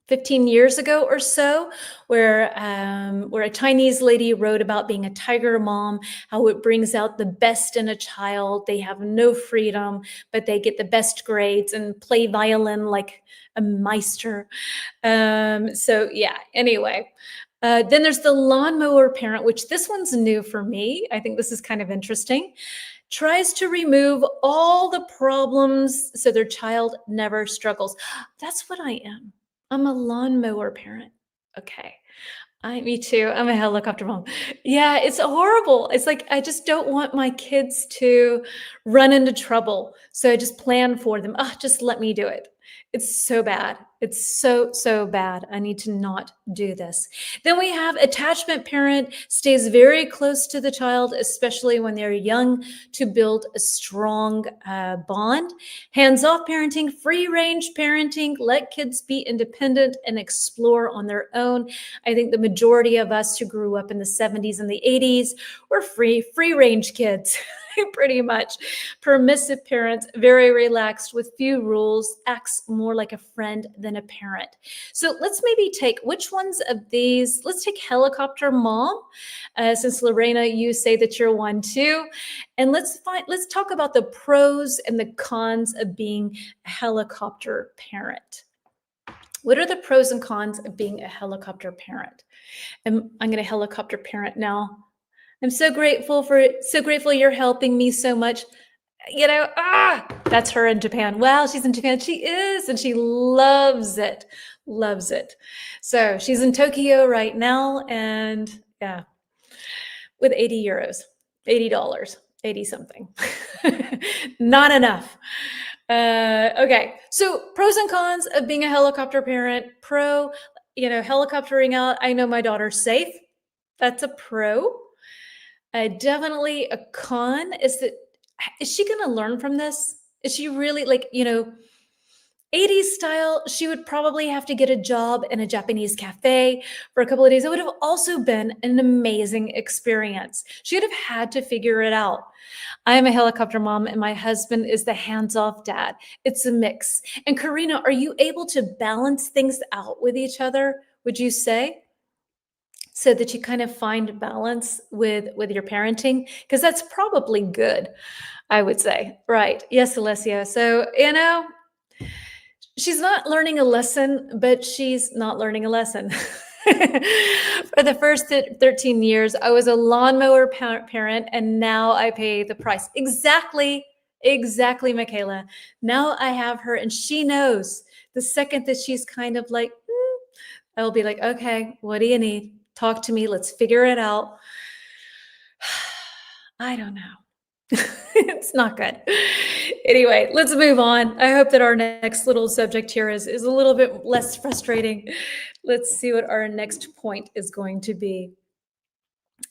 15 years ago or so, where a Chinese lady wrote about being a tiger mom, how it brings out the best in a child. They have no freedom, but they get the best grades and play violin like a meister. So yeah, anyway. Then there's the lawnmower parent, which this one's new for me. I think this is kind of interesting. Tries to remove all the problems so their child never struggles. That's what I am. I'm a lawnmower parent. Okay. Me too. I'm a helicopter mom. Yeah, it's horrible. It's like I just don't want my kids to run into trouble. So I just plan for them. Just let me do it. It's so bad. It's so bad. I need to not do this. Then we have attachment parent, stays very close to the child, especially when they're young, to build a strong bond. Hands-off parenting, free-range parenting, let kids be independent and explore on their own. I think the majority of us who grew up in the 70s and the 80s were free-range kids. Pretty much. Permissive parents, very relaxed with few rules, acts more like a friend than a parent. So let's maybe take which ones of these. Let's take helicopter mom, since Lorena, you say that you're one too. And let's talk about the pros and the cons of being a helicopter parent. What are the pros and cons of being a helicopter parent? And I'm going to helicopter parent now. I'm so grateful you're helping me so much. That's her in Japan. Wow, she's in Japan. She is, and she loves it. Loves it. So she's in Tokyo right now, and yeah, with 80 euros, $80, 80 something. Not enough. Okay, so pros and cons of being a helicopter parent. Pro, helicoptering out. I know my daughter's safe. That's a pro. Definitely a con is she going to learn from this? Is she really 80s style? She would probably have to get a job in a Japanese cafe for a couple of days. It would have also been an amazing experience. She would have had to figure it out. I'm a helicopter mom and my husband is the hands-off dad. It's a mix. And Karina, are you able to balance things out with each other, would you say? So that you kind of find balance with your parenting, because that's probably good, I would say. Right. Yes, Alessia. So, she's not learning a lesson, but she's not learning a lesson. For the first 13 years, I was a lawnmower parent, and now I pay the price. Exactly, Michaela. Now I have her, and she knows the second that she's kind of like, I'll be like, okay, what do you need? Talk to me. Let's figure it out. I don't know. It's not good. Anyway, let's move on. I hope that our next little subject here is a little bit less frustrating. Let's see what our next point is going to be.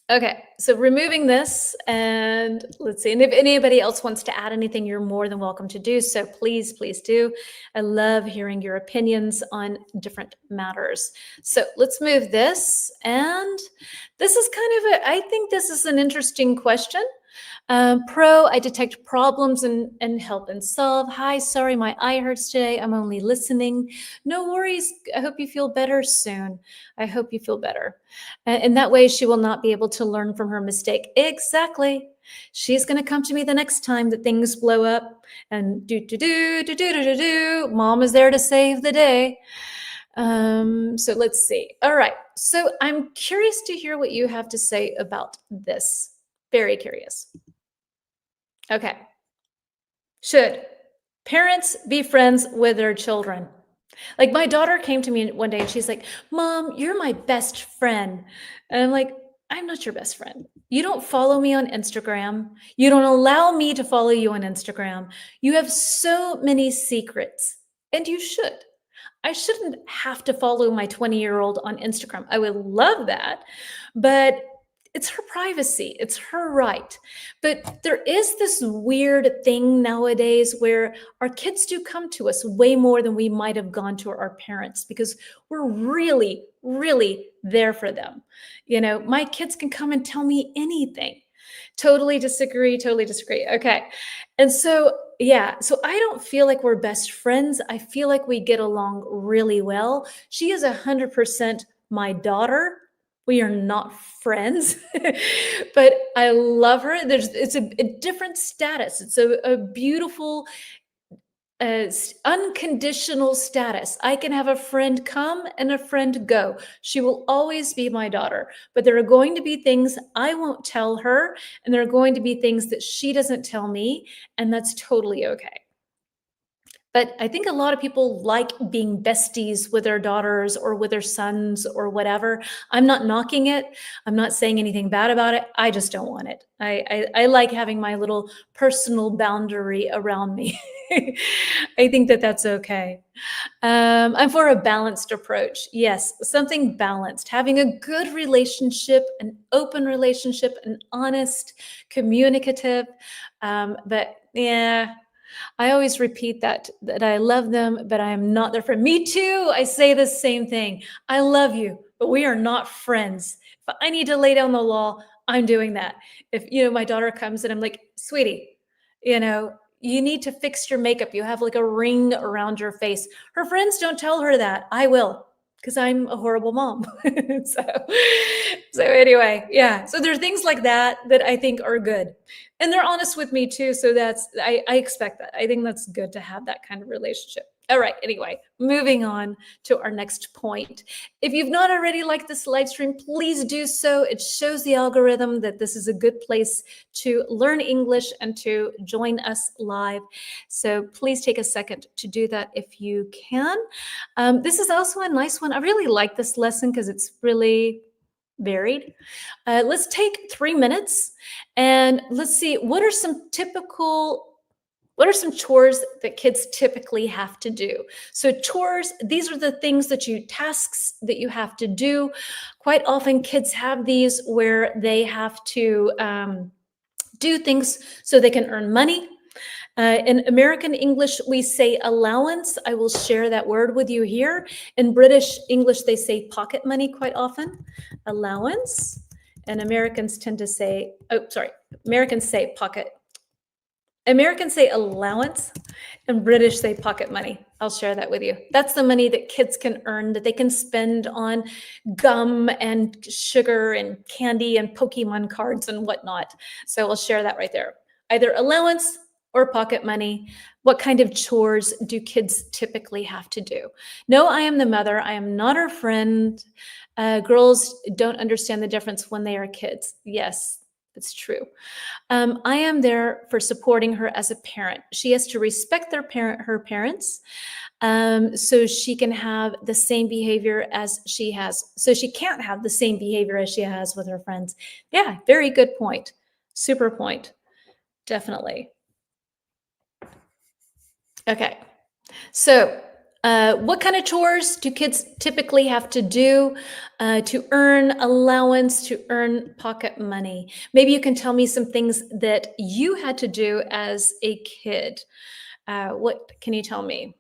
Okay, so removing this, and let's see. And if anybody else wants to add anything, you're more than welcome to do so. Please do. I love hearing your opinions on different matters. So let's move this. And this is I think this is an interesting question. Pro, I detect problems and help and solve. Hi, sorry, my eye hurts today. I'm only listening. No worries. I hope you feel better soon. I hope you feel better. And that way she will not be able to learn from her mistake. Exactly. She's going to come to me the next time that things blow up and mom is there to save the day. So let's see. All right. So I'm curious to hear what you have to say about this. Very curious. Okay. Should parents be friends with their children? Like my daughter came to me one day and she's like, Mom, you're my best friend. And I'm like, I'm not your best friend. You don't follow me on Instagram. You don't allow me to follow you on Instagram. You have so many secrets, and you should. I shouldn't have to follow my 20-year-old on Instagram. I would love that, but it's her privacy, it's her right. But there is this weird thing nowadays where our kids do come to us way more than we might have gone to our parents because we're really, really there for them. My kids can come and tell me anything. Totally disagree, totally disagree. Okay. And so, yeah, so I don't feel like we're best friends. I feel like we get along really well. She is 100% my daughter. We are not friends, but I love her. It's a different status. It's a beautiful unconditional status. I can have a friend come and a friend go. She will always be my daughter, but there are going to be things I won't tell her, and there are going to be things that she doesn't tell me, and that's totally okay. But I think a lot of people like being besties with their daughters or with their sons or whatever. I'm not knocking it. I'm not saying anything bad about it. I just don't want it. I like having my little personal boundary around me. I think that that's okay. I'm for a balanced approach. Yes, something balanced, having a good relationship, an open relationship, an honest, communicative. But yeah, I always repeat that I love them, but I am not their friend. Me too. I say the same thing. I love you, but we are not friends. If I need to lay down the law, I'm doing that. If my daughter comes and I'm like, sweetie, you need to fix your makeup. You have like a ring around your face. Her friends don't tell her that. I will, because I'm a horrible mom. So anyway, yeah. So there are things like that that I think are good, and they're honest with me too. So I expect that. I think that's good to have that kind of relationship. All right. Anyway, moving on to our next point. If you've not already liked this live stream, please do so. It shows the algorithm that this is a good place to learn English and to join us live. So please take a second to do that if you can. This is also a nice one. I really like this lesson because it's really varied. Let's take 3 minutes and let's see what are some chores that kids typically have to do? So chores, these are the tasks that you have to do. Quite often kids have these where they have to do things so they can earn money. In American English, we say allowance. I will share that word with you here. In British English, they say pocket money quite often, allowance. And Americans Americans say allowance, and British say pocket money. I'll share that with you. That's the money that kids can earn that they can spend on gum and sugar and candy and Pokemon cards and whatnot. So I'll share that right there. Either allowance or pocket money. What kind of chores do kids typically have to do? No, I am the mother. I am not her friend. Girls don't understand the difference when they are kids. Yes, it's true. I am there for supporting her as a parent. She has to respect her parents, so she can have the same behavior as she has. So she can't have the same behavior as she has with her friends. Yeah, very good point. Super point. Definitely. Okay. So, what kind of chores do kids typically have to do to earn allowance, to earn pocket money? Maybe you can tell me some things that you had to do as a kid. What can you tell me?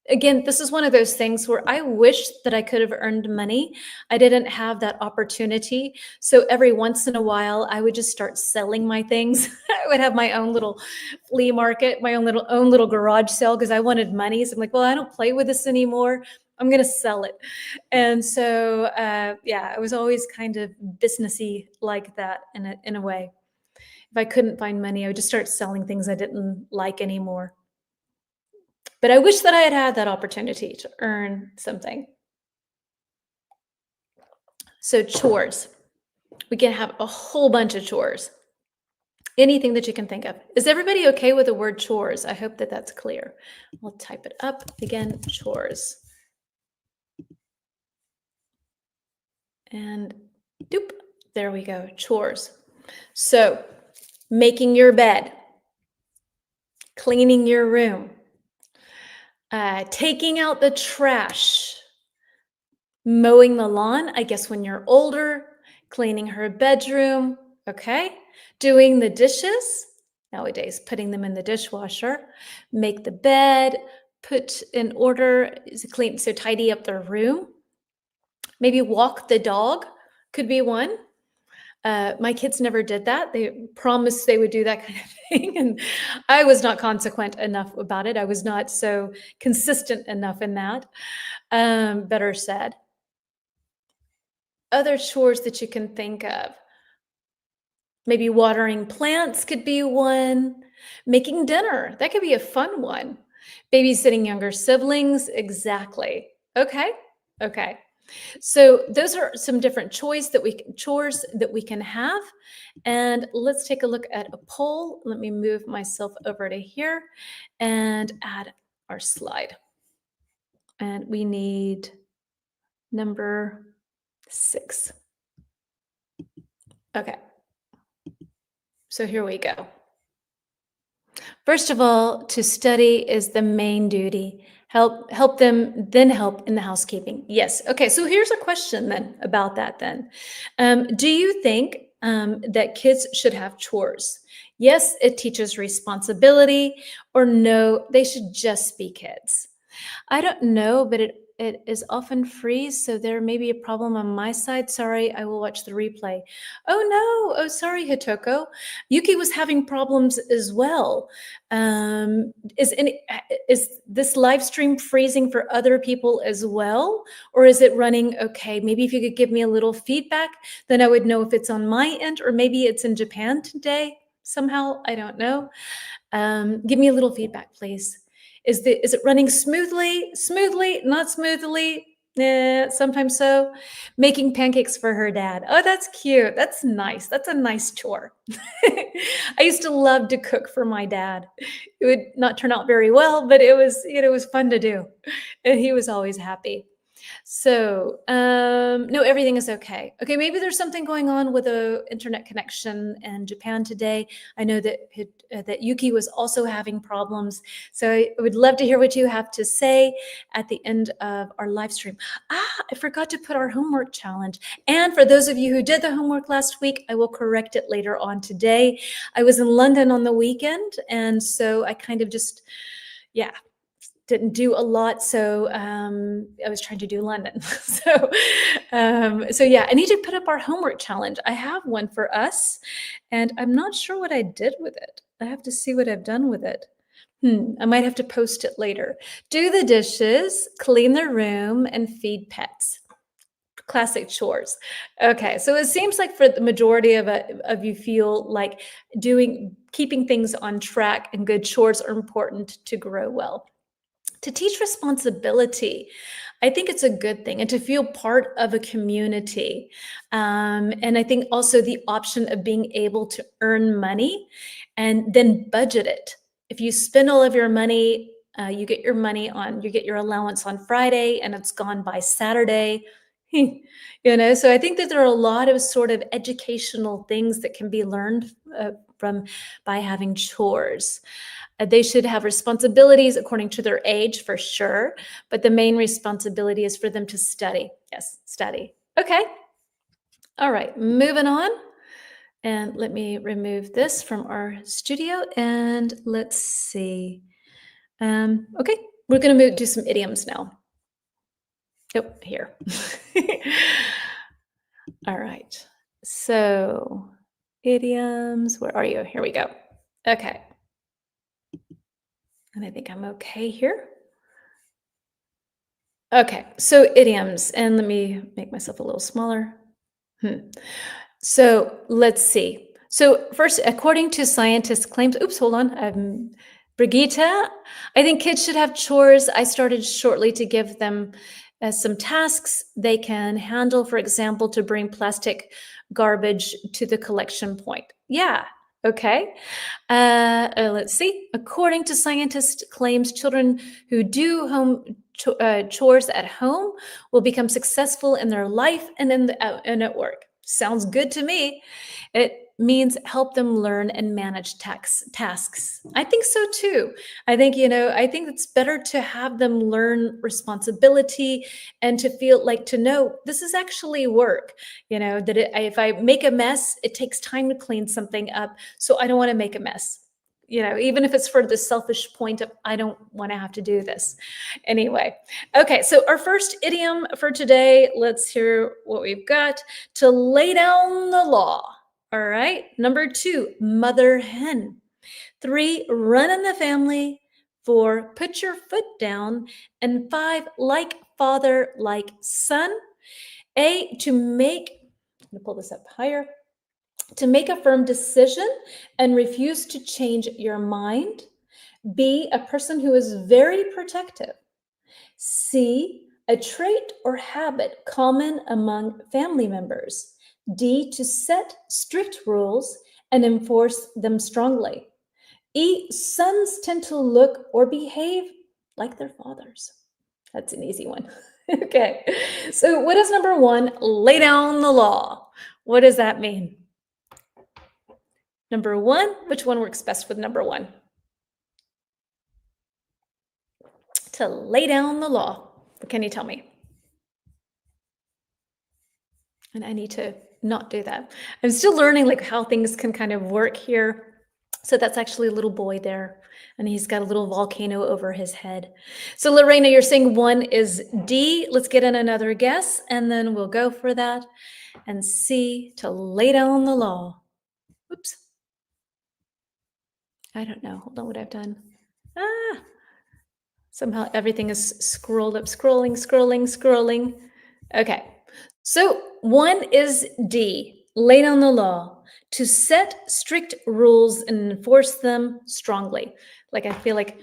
Again, this is one of those things where I wish that I could have earned money. I didn't have that opportunity. So every once in a while, I would just start selling my things. I would have my own little flea market, my own little garage sale because I wanted money. So I'm like, well, I don't play with this anymore. I'm going to sell it. And so, yeah, I was always kind of businessy like that in a way. If I couldn't find money, I would just start selling things I didn't like anymore. But I wish that I had had that opportunity to earn something. So chores. We can have a whole bunch of chores. Anything that you can think of. Is everybody okay with the word chores? I hope that that's clear. We'll type it up again, chores. And doop, there we go, chores. So making your bed, cleaning your room, Taking out the trash, mowing the lawn, I guess when you're older, cleaning her bedroom, okay? Doing the dishes, nowadays, putting them in the dishwasher, make the bed, put in order, clean, so tidy up their room, maybe walk the dog could be one. My kids never did that. They promised they would do that kind of thing, and I was not consequent enough about it. I was not so consistent enough in that. Better said. Other chores that you can think of. Maybe watering plants could be one. Making dinner, that could be a fun one. Babysitting younger siblings, exactly. Okay, okay. So those are some different chores that we can have. And let's take a look at a poll. Let me move myself over to here and add our slide. And we need number 6. Okay. So here we go. First of all, to study is the main duty. Help them, then help in the housekeeping. Yes. Okay. So here's a question then about that. Then, do you think that kids should have chores? Yes, it teaches responsibility, or no, they should just be kids. I don't know, but it is often freeze, so there may be a problem on my side. Sorry, I will watch the replay. Oh no! Oh, sorry, Hitoko. Yuki was having problems as well. Is this live stream freezing for other people as well, or is it running okay? Maybe if you could give me a little feedback, then I would know if it's on my end, or maybe it's in Japan today somehow. I don't know. Give me a little feedback, please. Is it running smoothly? Smoothly? Not smoothly? Sometimes so. Making pancakes for her dad. Oh, that's cute. That's nice. That's a nice chore. I used to love to cook for my dad. It would not turn out very well, but it was fun to do. And he was always happy. So, no, everything is okay. Okay, maybe there's something going on with a internet connection in Japan today. I know that Yuki was also having problems. So I would love to hear what you have to say at the end of our live stream. I forgot to put our homework challenge. And for those of you who did the homework last week, I will correct it later on today. I was in London on the weekend, and so I kind of just, yeah, didn't do a lot, so I was trying to do London. So yeah, I need to put up our homework challenge. I have one for us, and I'm not sure what I did with it. I have to see what I've done with it. I might have to post it later. Do the dishes, clean the room, and feed pets. Classic chores. Okay, so it seems like for the majority of you feel like keeping things on track and good chores are important to grow well. To teach responsibility, I think it's a good thing, and to feel part of a community. And I think also the option of being able to earn money and then budget it. If you spend all of your money, you get your allowance on Friday and it's gone by Saturday. So I think that there are a lot of sort of educational things that can be learned by having chores. They should have responsibilities according to their age, for sure, but the main responsibility is for them to study. Yes, study. Okay. All right, moving on. And let me remove this from our studio, and let's see. Okay, we're going to do some idioms now. Oh, here. All right. So, idioms, where are you? Here we go. Okay. And I think I'm okay here. Okay, so idioms, and let me make myself a little smaller. So let's see. So first, according to scientists' claims, oops, hold on. Brigitte, I think kids should have chores. I started shortly to give them some tasks they can handle, for example, to bring plastic garbage to the collection point. Yeah, okay. Let's see. According to scientists' claims, children who do chores at home will become successful in their life and and at work. Sounds good to me. It means help them learn and manage tasks. I think so too. I think it's better to have them learn responsibility and to feel like to know this is actually work. If I make a mess, it takes time to clean something up. So I don't want to make a mess. Even if it's for the selfish point of I don't want to have to do this. Anyway, okay, so our first idiom for today, let's hear what we've got. To lay down the law. All right. Number 2, mother hen. 3, run in the family. 4, put your foot down. And 5, like father, like son. A, to make, I'm going to pull this up higher. To make a firm decision and refuse to change your mind. B, a person who is very protective. C, a trait or habit common among family members. D, to set strict rules and enforce them strongly. E, sons tend to look or behave like their fathers. That's an easy one. Okay, so what is number 1? Lay down the law. What does that mean? Number 1, which one works best with number 1? To lay down the law. What can you tell me? And I need to not do that. I'm still learning like how things can kind of work here. So that's actually a little boy there, and he's got a little volcano over his head. So Lorena, you're saying 1 is D. Let's get in another guess, and then we'll go for that. And C, to lay down the law. Oops. I don't know. Hold on, what I've done. Somehow everything is scrolled up, scrolling. Okay. So 1 is D, lay down the law, to set strict rules and enforce them strongly. Like I feel like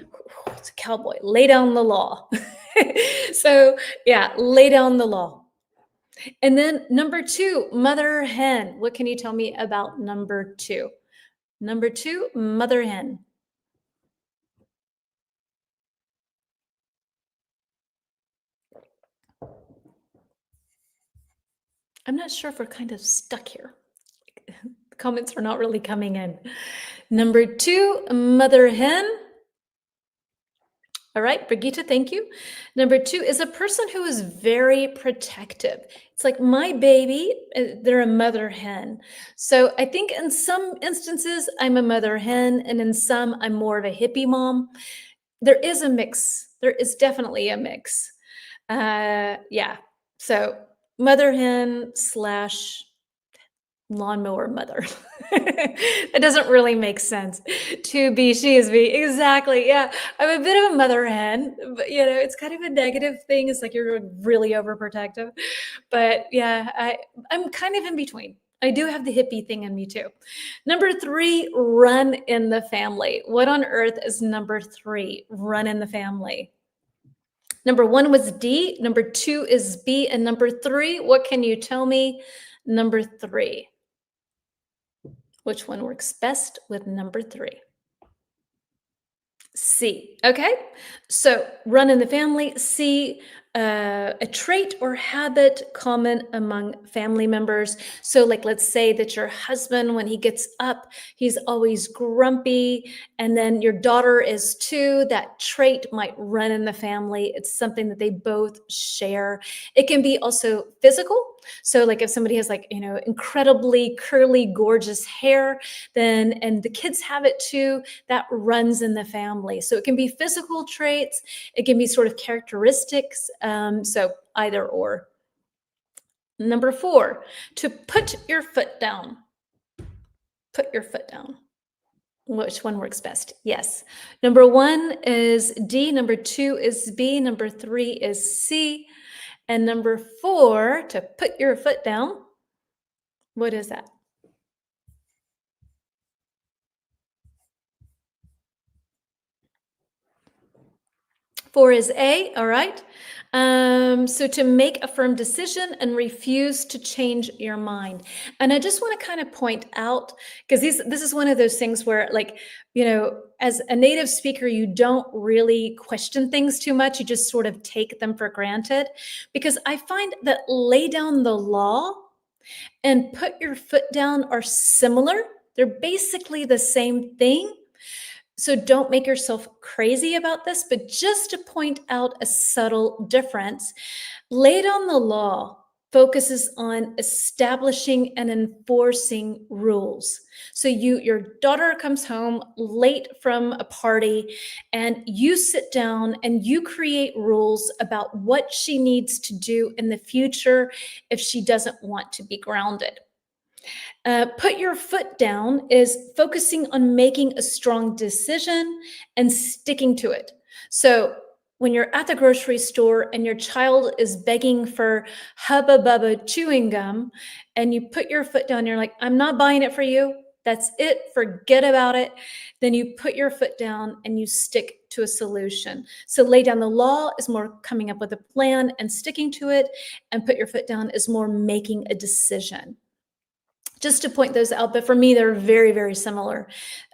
it's a cowboy, lay down the law. So yeah, lay down the law. And then number 2, mother hen. What can you tell me about number 2? Number 2, mother hen. I'm not sure if we're kind of stuck here. The comments are not really coming in. Number 2, mother hen. All right, Brigitte, thank you. Number 2 is a person who is very protective. It's like my baby, they're a mother hen. So I think in some instances, I'm a mother hen, and in some, I'm more of a hippie mom. There is a mix. There is definitely a mix. Yeah, so mother hen slash lawnmower mother. It doesn't really make sense. To be, she is be. Exactly. Yeah. I'm a bit of a mother hen, but it's kind of a negative thing. It's like you're really overprotective. But yeah, I'm kind of in between. I do have the hippie thing in me too. Number 3, run in the family. What on earth is number 3? Run in the family. Number 1 was D. Number 2 is B. And number 3, what can you tell me? Number 3. Which one works best with number 3? C. Okay. So run in the family. C, a trait or habit common among family members. So like, let's say that your husband, when he gets up, he's always grumpy. And then your daughter is too. That trait might run in the family. It's something that they both share. It can be also physical. So like if somebody has like, incredibly curly, gorgeous hair, then, and the kids have it too, that runs in the family. So it can be physical traits. It can be sort of characteristics. So either or. Number 4, to put your foot down. Put your foot down. Which one works best? Yes. Number 1 is D. Number 2 is B. Number 3 is C. And number 4, to put your foot down. What is that? 4 is A, all right. So to make a firm decision and refuse to change your mind. And I just want to kind of point out, because this is one of those things where like, as a native speaker, you don't really question things too much. You just sort of take them for granted. Because I find that lay down the law and put your foot down are similar. They're basically the same thing. So don't make yourself crazy about this, but just to point out a subtle difference, lay down the law focuses on establishing and enforcing rules. So your daughter comes home late from a party and you sit down and you create rules about what she needs to do in the future if she doesn't want to be grounded. Put your foot down is focusing on making a strong decision and sticking to it. So when you're at the grocery store and your child is begging for Hubba Bubba chewing gum, and you put your foot down, you're like, I'm not buying it for you. That's it. Forget about it. Then you put your foot down and you stick to a solution. So lay down the law is more coming up with a plan and sticking to it, and put your foot down is more making a decision. Just to point those out, but for me, they're very, very similar.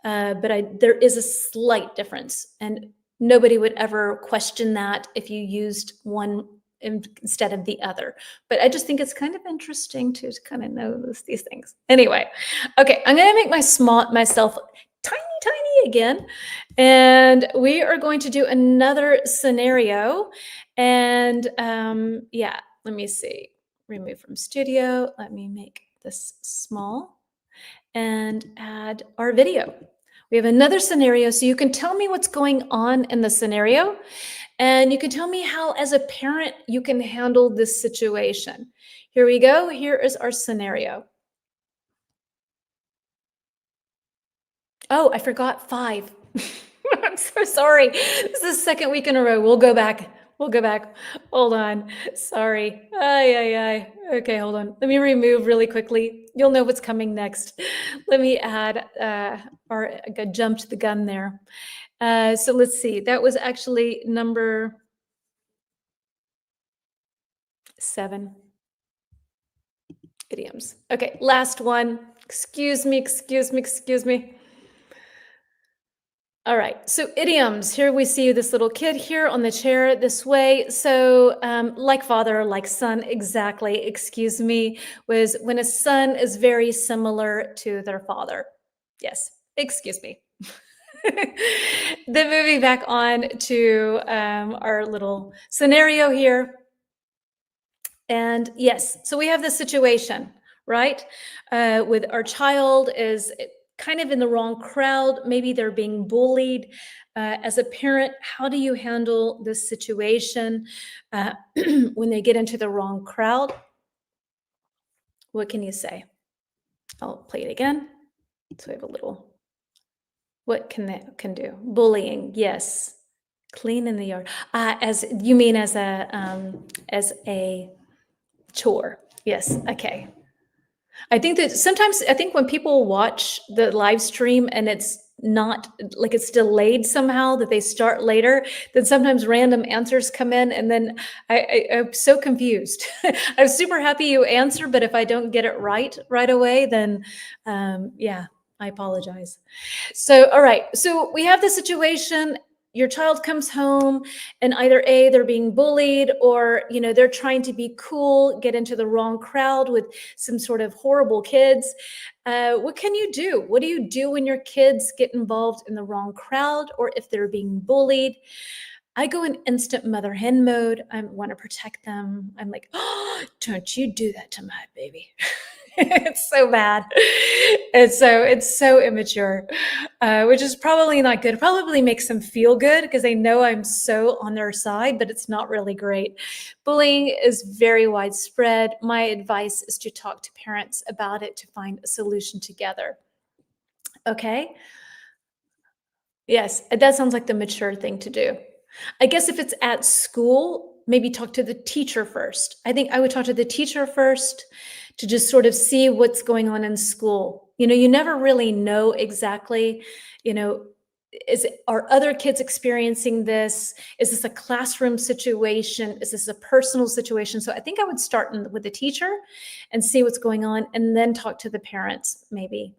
There is a slight difference, and nobody would ever question that if you used one instead of the other. But I just think it's kind of interesting to kind of know these things. Anyway, okay, I'm going to make myself tiny again, and we are going to do another scenario. And yeah, let me see. Remove from studio. Let me make this small and add our video. We have another scenario, so you can tell me what's going on in the scenario, and you can tell me how, as a parent, you can handle this situation. Here we go. Here is our scenario. Oh, I forgot 5. I'm so sorry. This is the second week in a row. We'll go back. Hold on. Sorry. Ay. Okay, hold on. Let me remove really quickly. You'll know what's coming next. Let me add, I jumped the gun there. So let's see. That was actually number 7. Idioms. Okay, last one. Excuse me. All right, so idioms. Here we see this little kid here on the chair this way. So like father, like son, exactly, excuse me, was when a son is very similar to their father. Yes, excuse me. Then moving back on to our little scenario here. And yes, so we have this situation, right? With our child is kind of in the wrong crowd. Maybe they're being bullied. As a parent, how do you handle this situation when they get into the wrong crowd? What can you say? I'll play it again. So we have a little, what can they can do? Bullying, yes. Clean in the yard. As you mean as a chore. Yes, okay. I think that sometimes when people watch the live stream and it's not like it's delayed somehow, that they start later, then sometimes random answers come in, and then I'm so confused. I'm super happy you answer, but if I don't get it right away, then yeah, I apologize. So, all right. So we have the situation. Your child comes home and either A, they're being bullied, or, they're trying to be cool, get into the wrong crowd with some sort of horrible kids. What can you do? What do you do when your kids get involved in the wrong crowd, or if they're being bullied? I go in instant mother hen mode. I want to protect them. I'm like, oh, don't you do that to my baby. It's so bad. It's so immature, which is probably not good. It probably makes them feel good because they know I'm so on their side, but it's not really great. Bullying is very widespread. My advice is to talk to parents about it to find a solution together. Okay? Yes, that sounds like the mature thing to do. I guess if it's at school, maybe talk to the teacher first. I think I would talk to the teacher first to just sort of see what's going on in school. You never really know exactly, are other kids experiencing this? Is this a classroom situation? Is this a personal situation? So I think I would start with the teacher and see what's going on, and then talk to the parents maybe.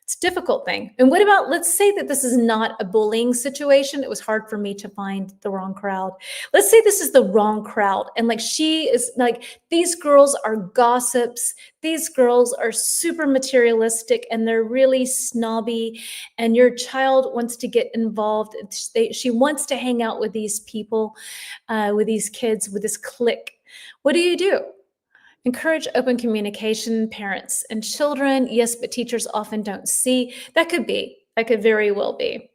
It's a difficult thing. And what about, let's say that this is not a bullying situation. It was hard for me to find the wrong crowd. Let's say this is the wrong crowd. And like she is like, these girls are gossips. These girls are super materialistic and they're really snobby. And your child wants to get involved. She wants to hang out with these people, with these kids, with this clique. What do you do? Encourage open communication, parents and children. Yes, but teachers often don't see. That could very well be.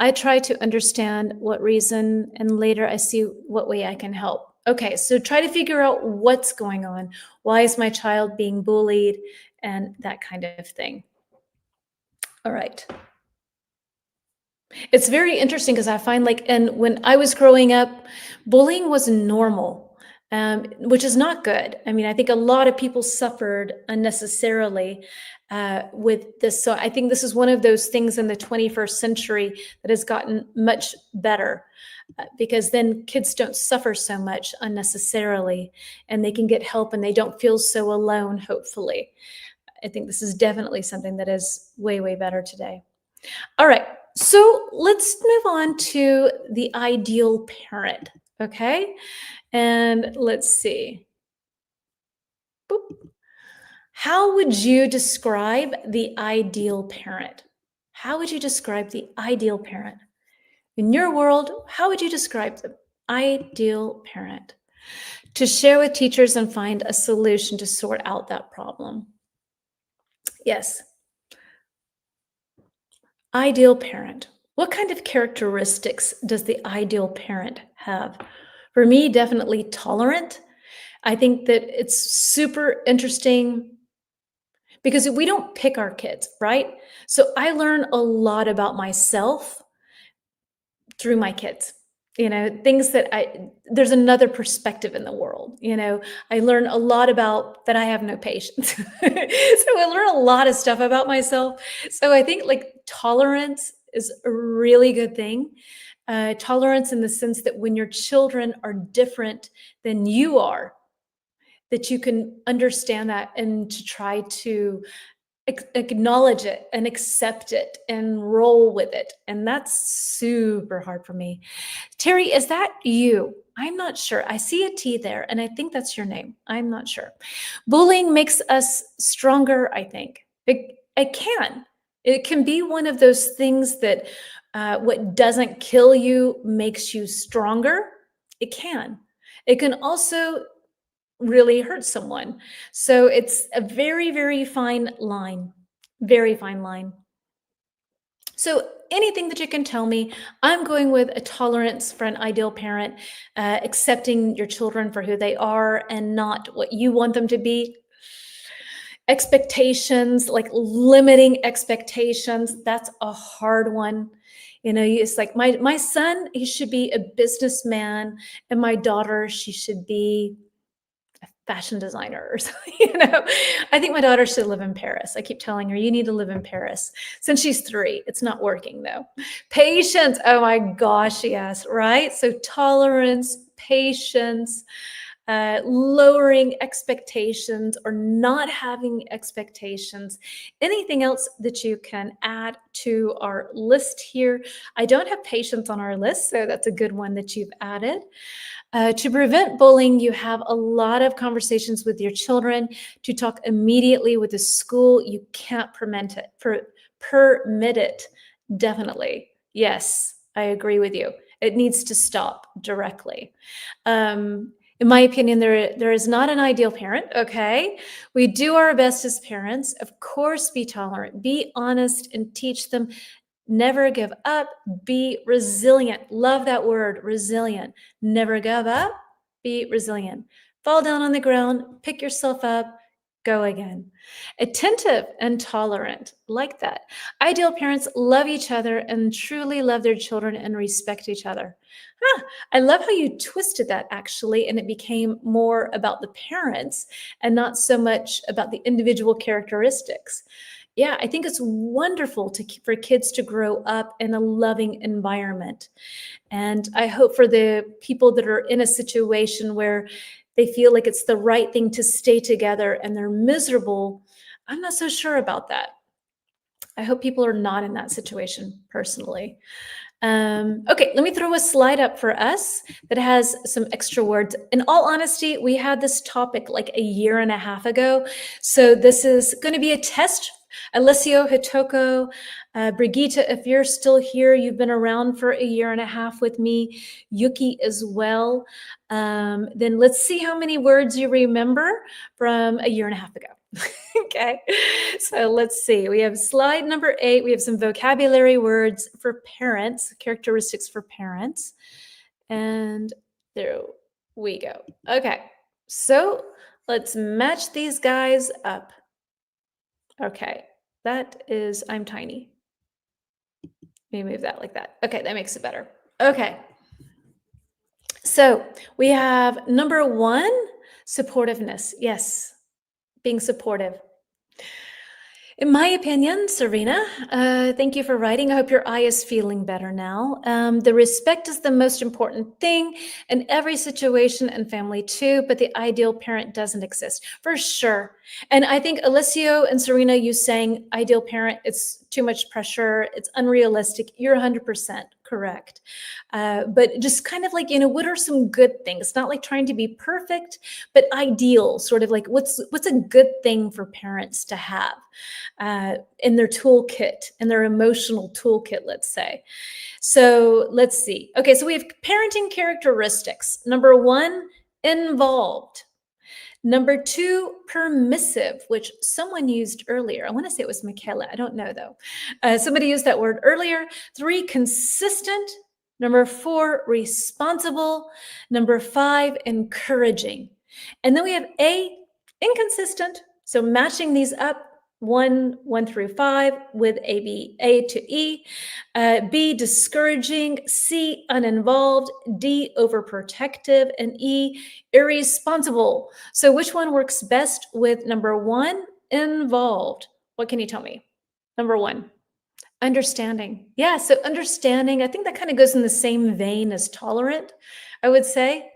I try to understand what reason, and later I see what way I can help. Okay, so try to figure out what's going on. Why is my child being bullied? And that kind of thing. All right. It's very interesting because I find like, and when I was growing up, bullying was normal, which is not good. I mean, I think a lot of people suffered unnecessarily with this. So I think this is one of those things in the 21st century that has gotten much better because then kids don't suffer so much unnecessarily and they can get help and they don't feel so alone, hopefully. I think this is definitely something that is way, way better today. All right, so let's move on to the ideal parent, okay? And let's see. Boop. How would you describe the ideal parent? How would you describe the ideal parent? In your world, how would you describe the ideal parent? To share with teachers and find a solution to sort out that problem. Yes. Ideal parent. What kind of characteristics does the ideal parent have? For me, definitely tolerant. I think that it's super interesting because we don't pick our kids, right? So I learn a lot about myself through my kids. Things that there's another perspective in the world. I learn a lot about that I have no patience. So I learn a lot of stuff about myself. So I think like tolerance is a really good thing. Tolerance in the sense that when your children are different than you are, that you can understand that and to try to acknowledge it and accept it and roll with it. And that's super hard for me. Terry, is that you? I'm not sure. I see a T there, and I think that's your name. I'm not sure. Bullying makes us stronger, I think. It can. It can be one of those things that what doesn't kill you makes you stronger. It can. It can also really hurt someone. So it's a very, very fine line, very fine line. So anything that you can tell me, I'm going with a tolerance for an ideal parent, accepting your children for who they are and not what you want them to be. Expectations, like limiting expectations, that's a hard one. It's like my son, he should be a businessman, and my daughter, she should be fashion designer or something. I think my daughter should live in Paris. I keep telling her, you need to live in Paris. Since she's 3, it's not working though. Patience, oh my gosh, yes, right? So tolerance, patience, lowering expectations or not having expectations. Anything else that you can add to our list here? I don't have patience on our list, so that's a good one that you've added. To prevent bullying, you have a lot of conversations with your children to talk immediately with the school. You can't permit it. Definitely. Yes, I agree with you. It needs to stop directly. In my opinion, there is not an ideal parent, okay? We do our best as parents. Of course, be tolerant, be honest, and teach them. Never give up, be resilient. Love that word, resilient. Never give up, be resilient. Fall down on the ground, pick yourself up, go again. Attentive and tolerant, like that. Ideal parents love each other and truly love their children and respect each other. I love how you twisted that actually, and it became more about the parents and not so much about the individual characteristics. Yeah, I think it's wonderful for kids to grow up in a loving environment. And I hope for the people that are in a situation where they feel like it's the right thing to stay together and they're miserable, I'm not so sure about that. I hope people are not in that situation personally. Okay, let me throw a slide up for us that has some extra words. In all honesty, we had this topic like a year and a half ago. So this is going to be a test. Alessio, Hitoko, Brigitte, if you're still here, you've been around for a year and a half with me, Yuki as well. Then let's see how many words you remember from a year and a half ago. Okay, so let's see. We have slide number 8. We have some vocabulary words for parents, characteristics for parents. And there we go. Okay, so let's match these guys up. Okay, that is, I'm tiny. Let me move that like that. Okay, that makes it better. Okay, so we have number 1, supportiveness. Yes, being supportive. In my opinion, Serena, thank you for writing. I hope your eye is feeling better now. The respect is the most important thing in every situation and family too, but the ideal parent doesn't exist for sure. And I think Alessio and Serena, you saying ideal parent, it's too much pressure, it's unrealistic. You're 100% correct. But just kind of like, what are some good things? Not like trying to be perfect, but ideal, sort of like what's a good thing for parents to have in their toolkit, in their emotional toolkit, let's say. So let's see. Okay, so we have parenting characteristics. Number 1, involved. Number 2, permissive, which someone used earlier. I want to say it was Michaela. I don't know though. Somebody used that word earlier. 3, consistent. Number 4, responsible. Number 5, encouraging. And then we have A, inconsistent. So matching these up, 1 through 5 with A to E. B, discouraging. C, uninvolved. D, overprotective. And E, irresponsible. So which one works best with number 1, involved? What can you tell me? Number 1. Understanding. Yeah, so understanding, I think that kind of goes in the same vein as tolerant, I would say.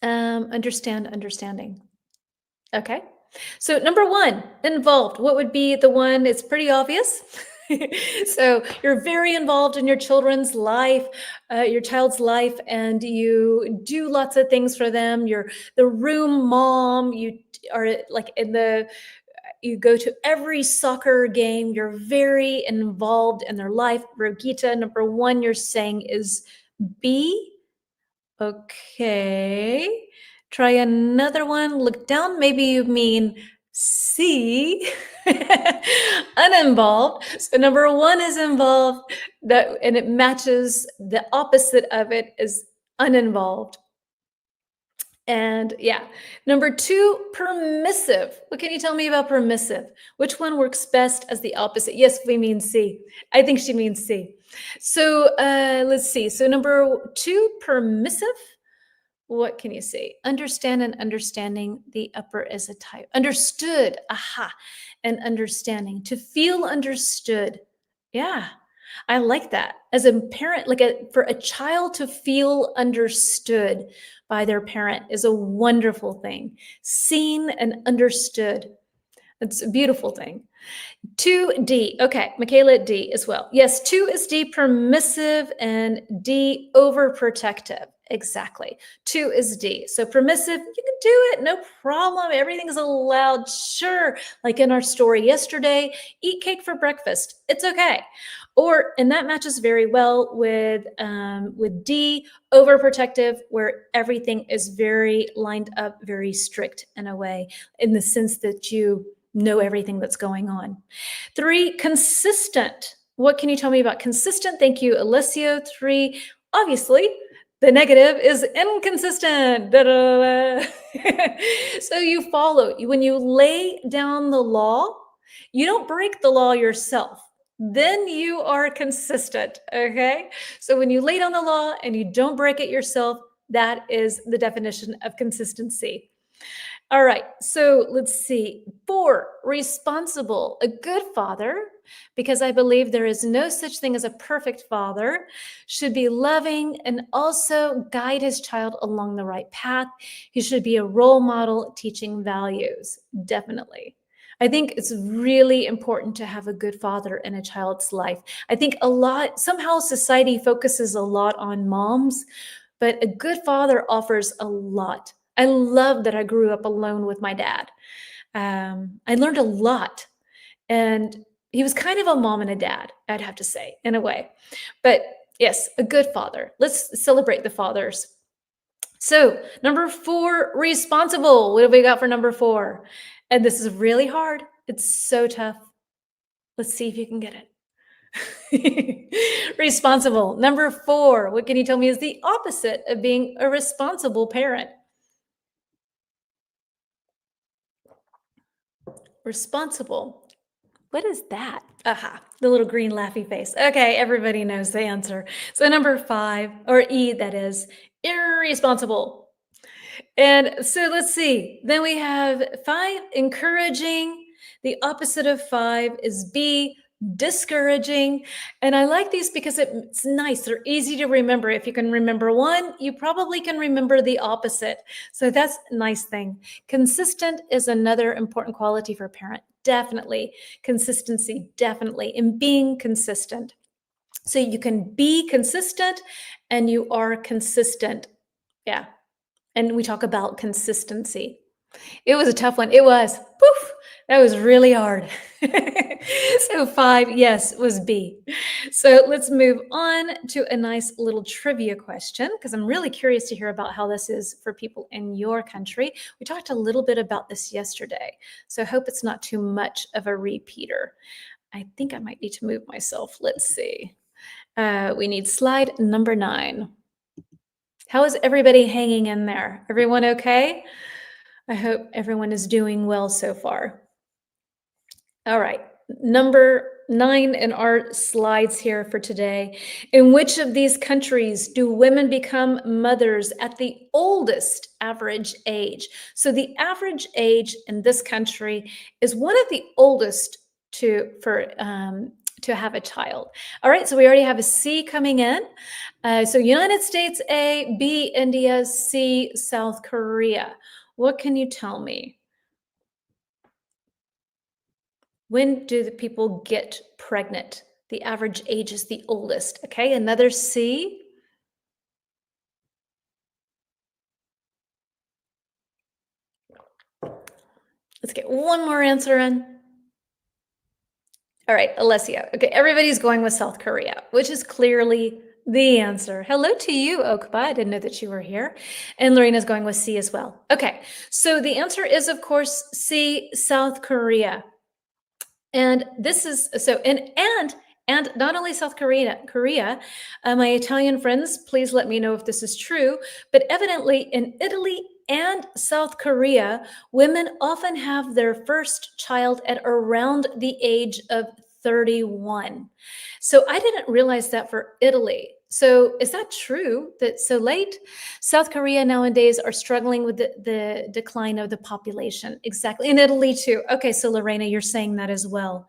Understanding. Okay. So number 1, involved. What would be the one? It's pretty obvious. So you're very involved in your children's life, your child's life, and you do lots of things for them. You're the room mom. You are like you go to every soccer game. You're very involved in their life. Rogita, number 1, you're saying is B. Okay. Try another one. Look down. Maybe you mean C. Uninvolved. So number 1 is involved, and it matches the opposite of it is uninvolved. And yeah, number 2, permissive. What can you tell me about permissive? Which one works best as the opposite? Yes, we mean C. I think she means C. So let's see. So number 2, permissive. What can you say? Understand and understanding. The upper is a type. Understood. Aha. And understanding. To feel understood. Yeah. I like that. As a parent, for a child to feel understood by their parent is a wonderful thing. Seen and understood. It's a beautiful thing. 2D. Okay, Michaela, D as well. Yes, 2 is D, permissive, and D, overprotective. Exactly. 2 is D. So permissive, you can do it, no problem. Everything's allowed. Sure. Like in our story yesterday, eat cake for breakfast. It's okay. And that matches very well with D, overprotective, where everything is very lined up, very strict in a way, in the sense that you know everything that's going on. 3, consistent. What can you tell me about consistent? Thank you, Alessio. 3, obviously, the negative is inconsistent. Da, da, da. So you follow. When you lay down the law, you don't break the law yourself. Then you are consistent, okay? So when you lay down the law and you don't break it yourself, that is the definition of consistency. All right, so let's see. 4, responsible, a good father, because I believe there is no such thing as a perfect father, should be loving and also guide his child along the right path. He should be a role model teaching values, definitely. I think it's really important to have a good father in a child's life. I think somehow society focuses a lot on moms, but a good father offers a lot. I love that I grew up alone with my dad. I learned a lot, and he was kind of a mom and a dad, I'd have to say, in a way. But yes, a good father. Let's celebrate the fathers. So, number 4, responsible. What have we got for number 4? And this is really hard. It's so tough. Let's see if you can get it. Responsible. Number 4, what can you tell me is the opposite of being a responsible parent? Responsible. What is that? Aha, the little green laughy face. Okay, everybody knows the answer. So number 5, or E that is, irresponsible. And so let's see. Then we have 5, encouraging. The opposite of 5 is B, discouraging. And I like these because it's nice. They're easy to remember. If you can remember one, you probably can remember the opposite. So that's a nice thing. Consistent is another important quality for a parent. Definitely. Consistency, definitely. And being consistent. So you can be consistent and you are consistent. Yeah. And we talk about consistency. It was a tough one. It was. Poof. That was really hard. So 5, yes, was B. So let's move on to a nice little trivia question, because I'm really curious to hear about how this is for people in your country. We talked a little bit about this yesterday, so I hope it's not too much of a repeater. I think I might need to move myself. Let's see. We need slide number 9. How is everybody hanging in there? Everyone okay? I hope everyone is doing well so far. All right, number 9 in our slides here for today. In which of these countries do women become mothers at the oldest average age? So the average age in this country is one of the oldest to have a child. All right, so we already have a C coming in. So United States A, B, India, C, South Korea. What can you tell me? When do the people get pregnant? The average age is the oldest. Okay, another C. Let's get one more answer in. All right, Alessia. Okay, everybody's going with South Korea, which is clearly the answer. Hello to you, Okpa. I didn't know that you were here. And Lorena's going with C as well. Okay, so the answer is, of course, C, South Korea. And this is so, and not only South Korea, my Italian friends, please let me know if this is true, but evidently in Italy and South Korea, women often have their first child at around the age of 31. So I didn't realize that for Italy. So is that true that so late? South Korea nowadays are struggling with the decline of the population. Exactly. In Italy too. Okay, so Lorena, you're saying that as well.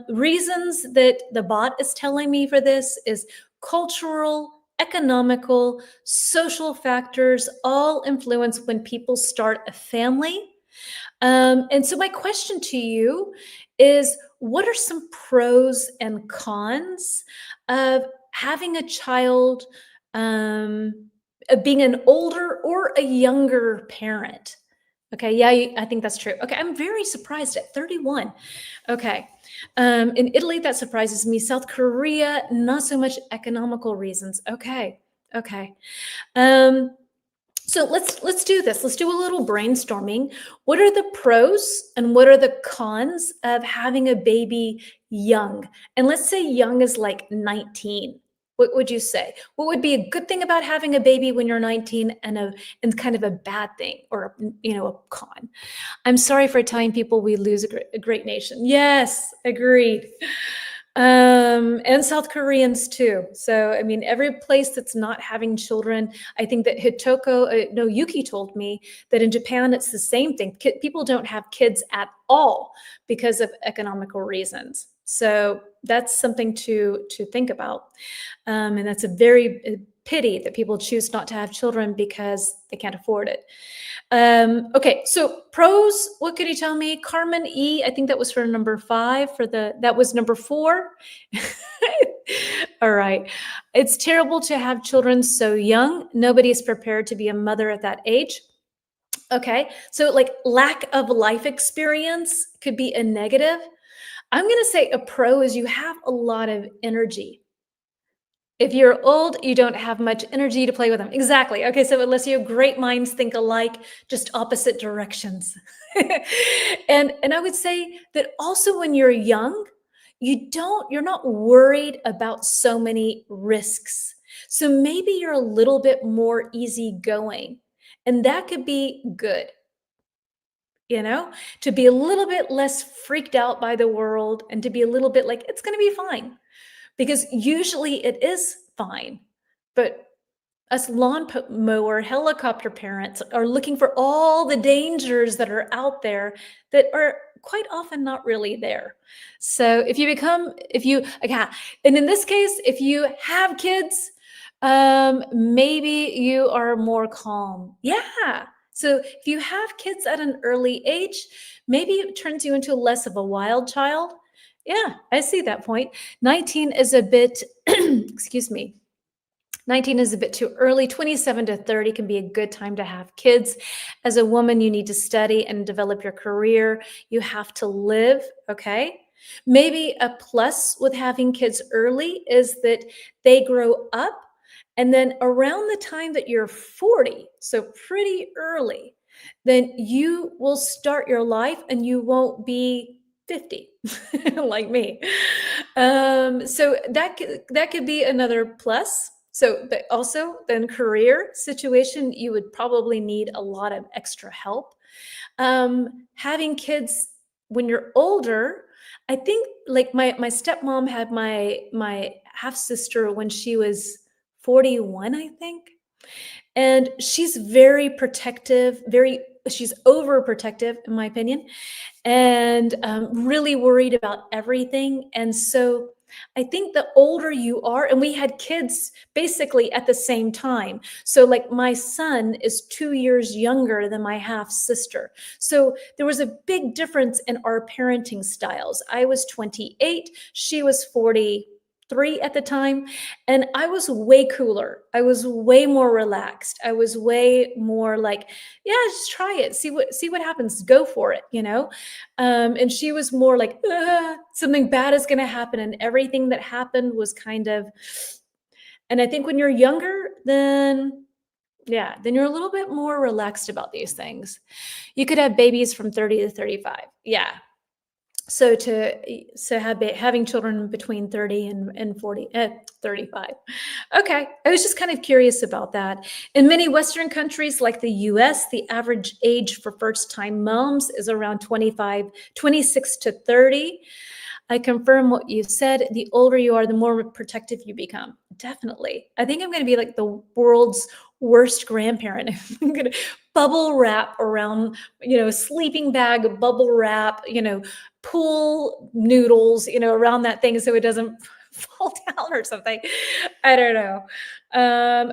Reasons that the bot is telling me for this is cultural, economical, social factors all influence when people start a family. And so my question to you is, what are some pros and cons of having a child, of being an older or a younger parent? Okay, yeah, I think that's true. Okay, I'm very surprised at 31. Okay, in Italy, that surprises me. South Korea, not so much economical reasons. Okay, okay. So let's do this. Let's do a little brainstorming. What are the pros and what are the cons of having a baby young? And let's say young is like 19. What would you say? What would be a good thing about having a baby when you're 19 and kind of a bad thing, or a con? I'm sorry for telling people we lose a great nation. Yes, agreed. And South Koreans too. So, I mean, every place that's not having children, I think that Yuki told me that in Japan, it's the same thing. People don't have kids at all because of economical reasons. So that's something to think about. And that's a very pity that people choose not to have children because they can't afford it. Okay, so pros, what could you tell me? Carmen E, I think that was for number 5 that was number 4. All right. It's terrible to have children so young. Nobody is prepared to be a mother at that age. Okay, so like lack of life experience could be a negative. I'm going to say a pro is you have a lot of energy. If you're old, you don't have much energy to play with them. Exactly. Okay, so Alessio, great minds think alike, just opposite directions. And I would say that also when you're young, you're not worried about so many risks. So maybe you're a little bit more easygoing, and that could be good, you know, to be a little bit less freaked out by the world and to be a little bit like, it's going to be fine, because usually it is fine. But us mower helicopter parents are looking for all the dangers that are out there that are quite often not really there. So okay, and in this case, if you have kids, maybe you are more calm. Yeah. So if you have kids at an early age, maybe it turns you into less of a wild child. Yeah, I see that point. 19 is a bit, excuse me, 19 is a bit too early. 27 to 30 can be a good time to have kids. As a woman, you need to study and develop your career. You have to live, okay? Maybe a plus with having kids early is that they grow up, and then around the time that you're 40, so pretty early, then you will start your life and you won't be 50 like me. So that could be another plus. So, but also then career situation, you would probably need a lot of extra help. Having kids when you're older, I think like my stepmom had my half sister when she was 41, I think. And she's very protective, she's overprotective in my opinion, and really worried about everything. And so I think the older you are, and we had kids basically at the same time. So, like, my son is 2 years younger than my half sister. So, there was a big difference in our parenting styles. I was 28, she was 43 at the time, and I was way cooler. I was way more relaxed. I was way more like, yeah, just try it, see what happens, go for it, you know. And she was more like, something bad is going to happen, and everything that happened was kind of. And I think when you're younger, then yeah, then you're a little bit more relaxed about these things. You could have babies from 30 to 35. Yeah. So having children between 30 and 40, 35. Okay, I was just kind of curious about that. In many Western countries like the US, the average age for first-time moms is around 26 to 30. I confirm what you said. The older you are, the more protective you become. Definitely. I think I'm going to be like the world's worst grandparent. I'm going to bubble wrap around, sleeping bag, bubble wrap, pool noodles, around that thing so it doesn't fall down or something. I don't know.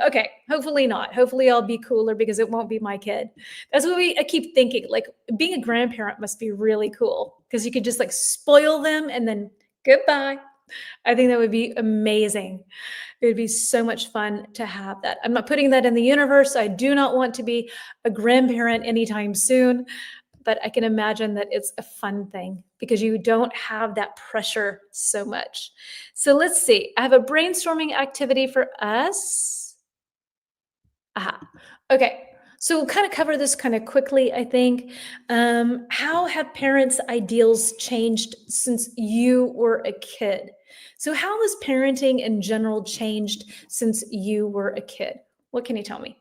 Okay, hopefully not. Hopefully I'll be cooler because it won't be my kid. That's what I keep thinking. Like, being a grandparent must be really cool because you could just like spoil them and then goodbye. I think that would be amazing. It would be so much fun to have that. I'm not putting that in the universe. I do not want to be a grandparent anytime soon, but I can imagine that it's a fun thing because you don't have that pressure so much. So let's see. I have a brainstorming activity for us. Aha. Okay. So we'll kind of cover this kind of quickly, I think. How have parents' ideals changed since you were a kid? So how has parenting in general changed since you were a kid? What can you tell me?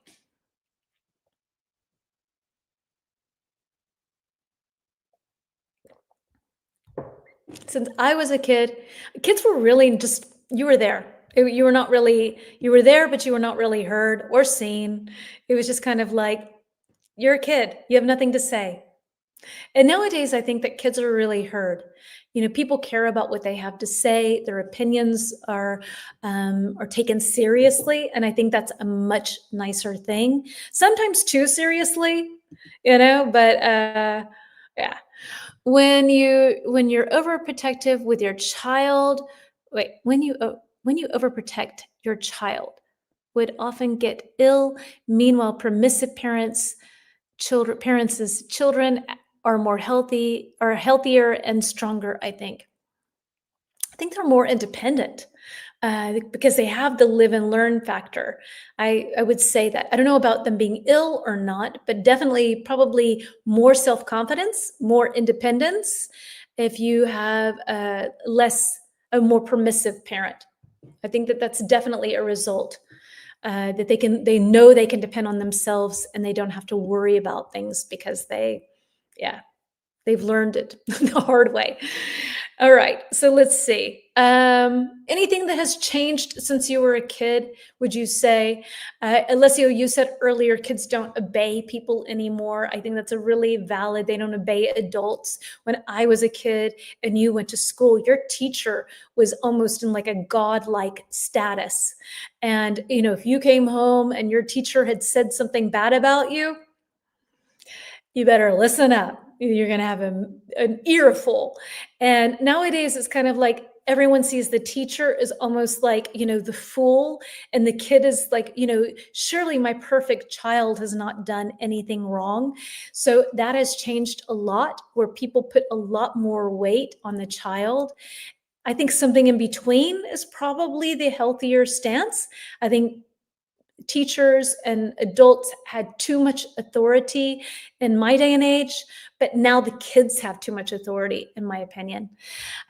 Since I was a kid, kids were really just, you were there. You were not really, you were there, but you were not really heard or seen. It was just kind of like, you're a kid, you have nothing to say. And nowadays, I think that kids are really heard. People care about what they have to say. Their opinions are taken seriously, and I think that's a much nicer thing. Sometimes too seriously, But yeah, when you're overprotective with your child, wait, when you overprotect your child, would often get ill. Meanwhile, permissive children are more healthy, are healthier and stronger, I think they're more independent, because they have the live and learn factor. I would say that. I don't know about them being ill or not, but definitely probably more self-confidence, more independence if you have a more permissive parent. I think that that's definitely a result, that they know they can depend on themselves and they don't have to worry about things because yeah, they've learned it the hard way. All right, so let's see. Anything that has changed since you were a kid, would you say? Alessio, you said earlier kids don't obey people anymore. I think that's a really valid, they don't obey adults. When I was a kid and you went to school, your teacher was almost in like a godlike status. And, if you came home and your teacher had said something bad about you better listen up. You're going to have an earful. And nowadays, it's kind of like everyone sees the teacher is almost like, the fool. And the kid is like, surely my perfect child has not done anything wrong. So that has changed a lot, where people put a lot more weight on the child. I think something in between is probably the healthier stance. I think teachers and adults had too much authority in my day and age, but now the kids have too much authority, in my opinion.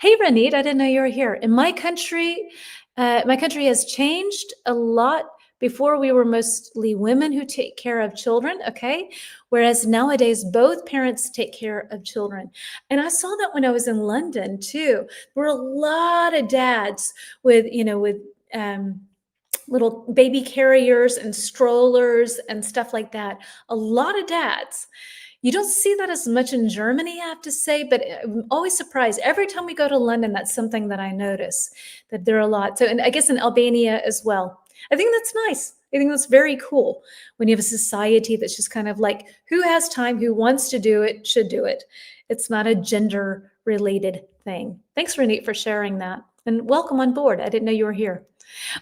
Hey, Ranit, I didn't know you were here. In my country has changed a lot. Before, we were mostly women who take care of children, okay? Whereas nowadays, both parents take care of children. And I saw that when I was in London too. There were a lot of dads with little baby carriers and strollers and stuff like that. A lot of dads. You don't see that as much in Germany, I have to say, but I'm always surprised. Every time we go to London, that's something that I notice, that there are a lot. So, and I guess in Albania as well. I think that's nice. I think that's very cool when you have a society that's just kind of like, who has time, who wants to do it, should do it. It's not a gender related thing. Thanks, Renee, for sharing that. And welcome on board. I didn't know you were here.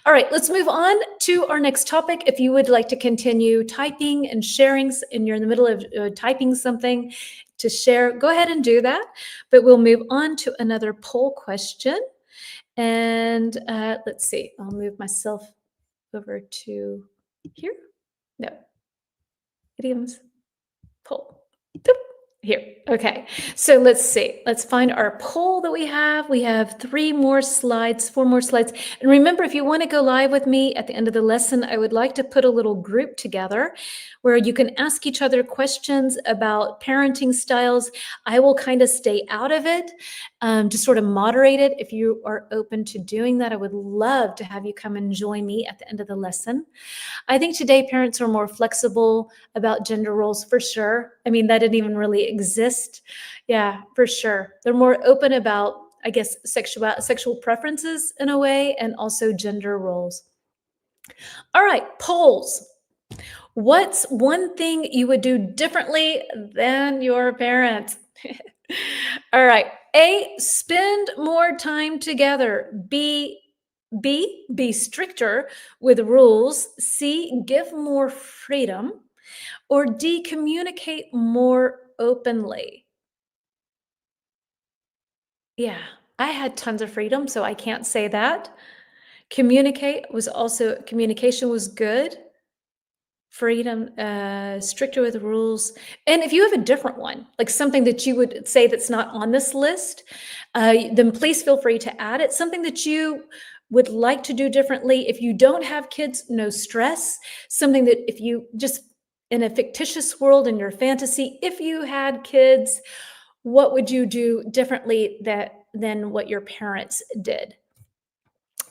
All right, let's move on to our next topic. If you would like to continue typing and sharing, and you're in the middle of typing something to share, go ahead and do that. But we'll move on to another poll question. And let's see, I'll move myself over to here. No, idioms, poll. Boop. Here. Okay. So let's see. Let's find our poll that we have. We have 4 more slides. And remember, if you want to go live with me at the end of the lesson, I would like to put a little group together where you can ask each other questions about parenting styles. I will kind of stay out of it, to sort of moderate it. If you are open to doing that, I would love to have you come and join me at the end of the lesson. I think today parents are more flexible about gender roles, for sure. I mean, that didn't even really exist. Yeah, for sure. They're more open about, I guess, sexual preferences in a way, and also gender roles. All right, polls. What's one thing you would do differently than your parents? All right. A, spend more time together. B, be stricter with rules. C, give more freedom. Or D, communicate more openly. Yeah, I had tons of freedom, so I can't say that. Communication was good. Freedom, stricter with rules. And if you have a different one, like something that you would say that's not on this list, then please feel free to add it. Something that you would like to do differently. If you don't have kids, no stress. Something that if you just in a fictitious world, in your fantasy, if you had kids, what would you do differently than what your parents did?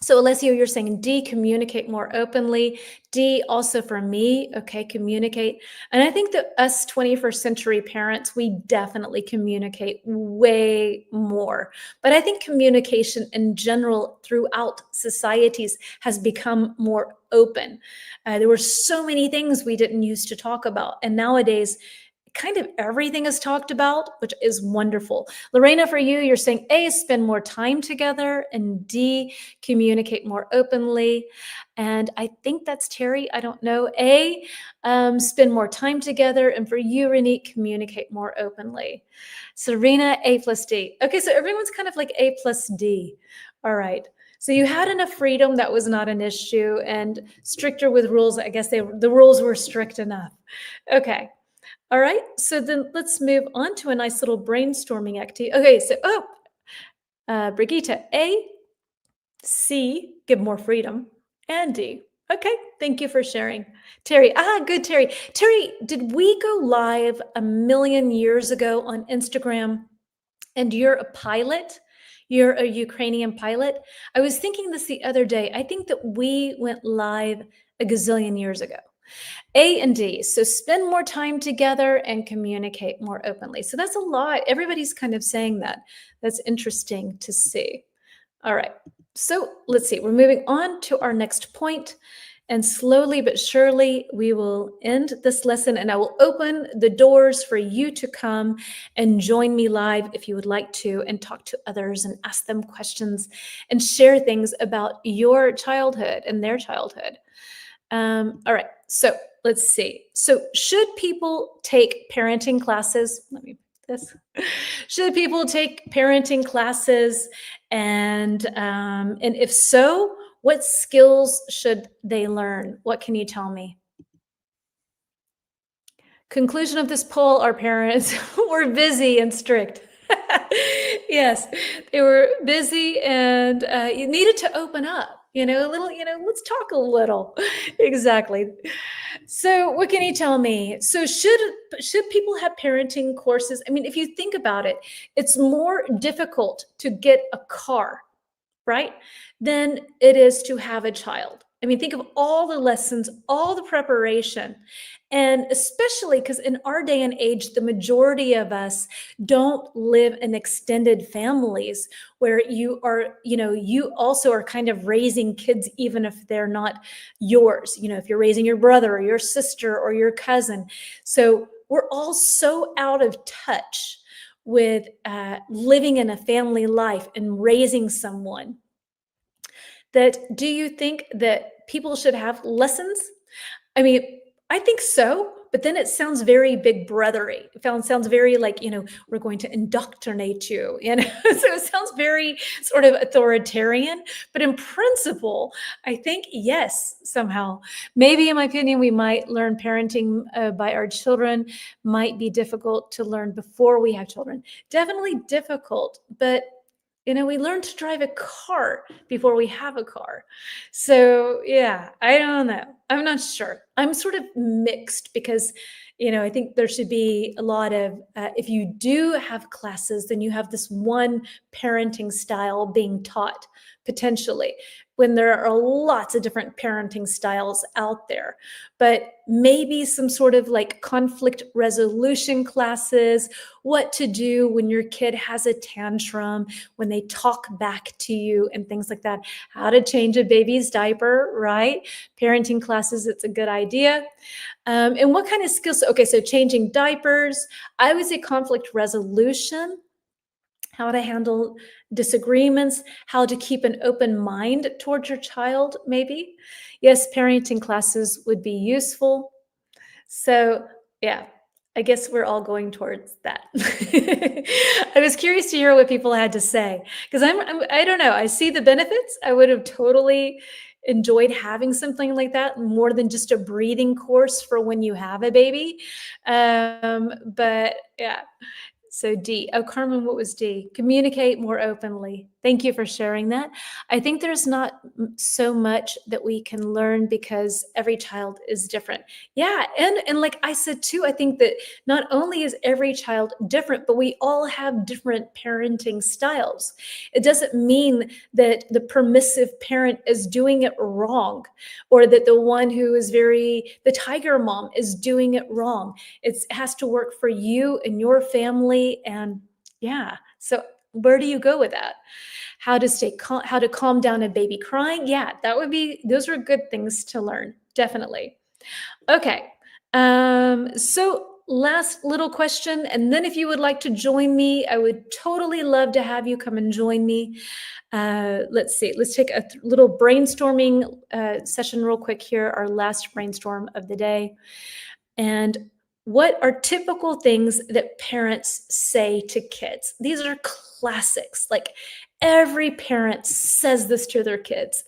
So Alessio, you're saying D, communicate more openly. D, also for me, okay, communicate. And I think that us 21st century parents, we definitely communicate way more. But I think communication in general throughout societies has become more open. There were so many things we didn't used to talk about. And nowadays, kind of everything is talked about, which is wonderful. Lorena, for you, you're saying A, spend more time together, and D, communicate more openly. And I think that's Terry. I don't know. A, spend more time together. And for you, Renee, communicate more openly. Serena, A plus D. Okay, so everyone's kind of like A plus D. All right. So you had enough freedom, that was not an issue, and stricter with rules. I guess the rules were strict enough. Okay. All right, so then let's move on to a nice little brainstorming activity. Okay, so, Brigitte, A, C, give more freedom, and D. Okay, thank you for sharing. Terry, good, Terry. Terry, did we go live a million years ago on Instagram and you're a pilot? You're a Ukrainian pilot? I was thinking this the other day. I think that we went live a gazillion years ago. A and D. So spend more time together and communicate more openly. So that's a lot. Everybody's kind of saying that. That's interesting to see. All right. So let's see. We're moving on to our next point. And slowly but surely, we will end this lesson and I will open the doors for you to come and join me live if you would like to and talk to others and ask them questions and share things about your childhood and their childhood. All right, so let's see. So should people take parenting classes? Let me put this. Should people take parenting classes? And if so, what skills should they learn? What can you tell me? Conclusion of this poll, our parents were busy and strict. Yes, they were busy and you needed to open up, a little, let's talk a little. Exactly. So what can you tell me? So should people have parenting courses? I mean, if you think about it, it's more difficult to get a car, right, than it is to have a child. I mean, think of all the lessons, all the preparation. And especially because in our day and age, the majority of us don't live in extended families where you are, you also are kind of raising kids, even if they're not yours, if you're raising your brother or your sister or your cousin. So we're all so out of touch with living in a family life and raising someone. That do you think that people should have lessons? I mean, I think so, but then it sounds very big brothery. It sounds very like, we're going to indoctrinate you, so it sounds very sort of authoritarian, but in principle, I think yes, somehow. Maybe in my opinion, we might learn parenting by our children, might be difficult to learn before we have children. Definitely difficult, but we learn to drive a car before we have a car. So yeah, I don't know. I'm not sure. I'm sort of mixed because, I think there should be a lot of, if you do have classes, then you have this one parenting style being taught potentially when there are lots of different parenting styles out there. But maybe some sort of like conflict resolution classes, what to do when your kid has a tantrum, when they talk back to you and things like that, how to change a baby's diaper, right? Parenting classes, it's a good idea. And what kind of skills? Okay, so changing diapers, I would say conflict resolution, how to handle disagreements, how to keep an open mind towards your child, maybe. Yes, parenting classes would be useful. So yeah, I guess we're all going towards that. I was curious to hear what people had to say because I don't know. I see the benefits. I would have totally enjoyed having something like that more than just a breathing course for when you have a baby. But yeah. So D. Oh, Carmen, what was D? Communicate more openly. Thank you for sharing that. I think there's not so much that we can learn because every child is different. Yeah, and like I said too, I think that not only is every child different, but we all have different parenting styles. It doesn't mean that the permissive parent is doing it wrong or that the one who is the tiger mom is doing it wrong. It has to work for you and your family and yeah. So where do you go with that? How to stay calm, how to calm down a baby crying. Yeah, those are good things to learn. Definitely. Okay. So last little question. And then if you would like to join me, I would totally love to have you come and join me. Let's see. Let's take a little brainstorming session real quick here, our last brainstorm of the day. And what are typical things that parents say to kids? These are classics. Like every parent says this to their kids.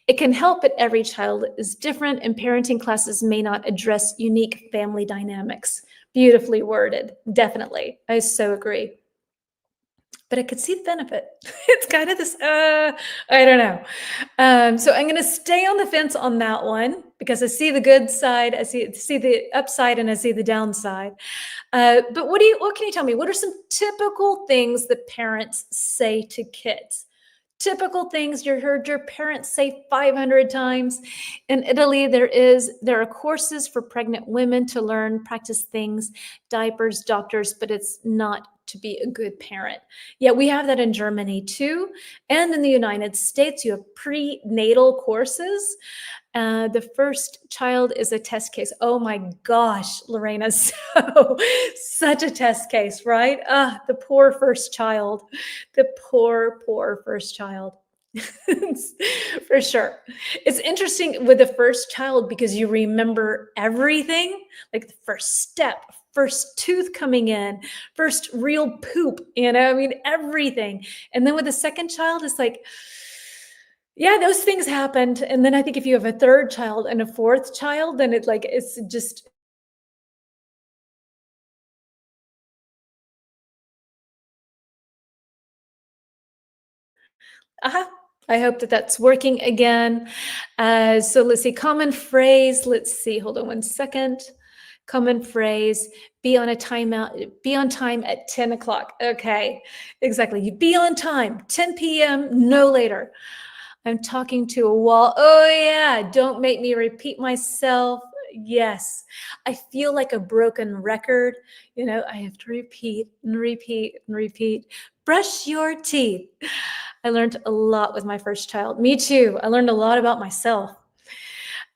It can help, but every child is different, and parenting classes may not address unique family dynamics. Beautifully worded. Definitely. I so agree. But I could see the benefit. It's kind of this, I don't know. So I'm going to stay on the fence on that one because I see the good side, I see the upside, and I see the downside. But what can you tell me? What are some typical things that parents say to kids? Typical things you heard your parents say 500 times. In Italy, there are courses for pregnant women to learn, practice things, diapers, doctors, but it's not to be a good parent. Yeah, we have that in Germany too. And in the United States, you have prenatal courses. The first child is a test case. Oh my gosh, Lorena, such a test case, right? The poor first child, the poor first child. For sure. It's interesting with the first child because you remember everything, like the first step, first tooth coming in, first real poop, I mean, everything. And then with the second child, it's like, yeah, those things happened. And then I think if you have a third child and a fourth child, then it's just aha. I hope that that's working again. So let's see, common phrase. Let's see, hold on one second. Common phrase, be on time at 10 o'clock. Okay, exactly. You be on time, 10 p.m., no later. I'm talking to a wall. Oh, yeah. Don't make me repeat myself. Yes. I feel like a broken record. I have to repeat and repeat and repeat. Brush your teeth. I learned a lot with my first child. Me too. I learned a lot about myself.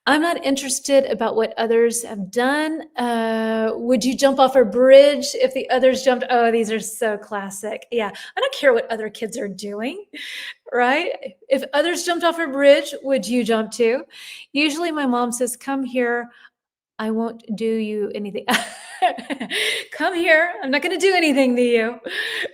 I'm not interested about what others have done. Would you jump off a bridge if the others jumped? Oh, these are so classic. Yeah. I don't care what other kids are doing, right? If others jumped off a bridge, would you jump too? Usually my mom says, come here. I won't do you anything. Come here. I'm not going to do anything to you.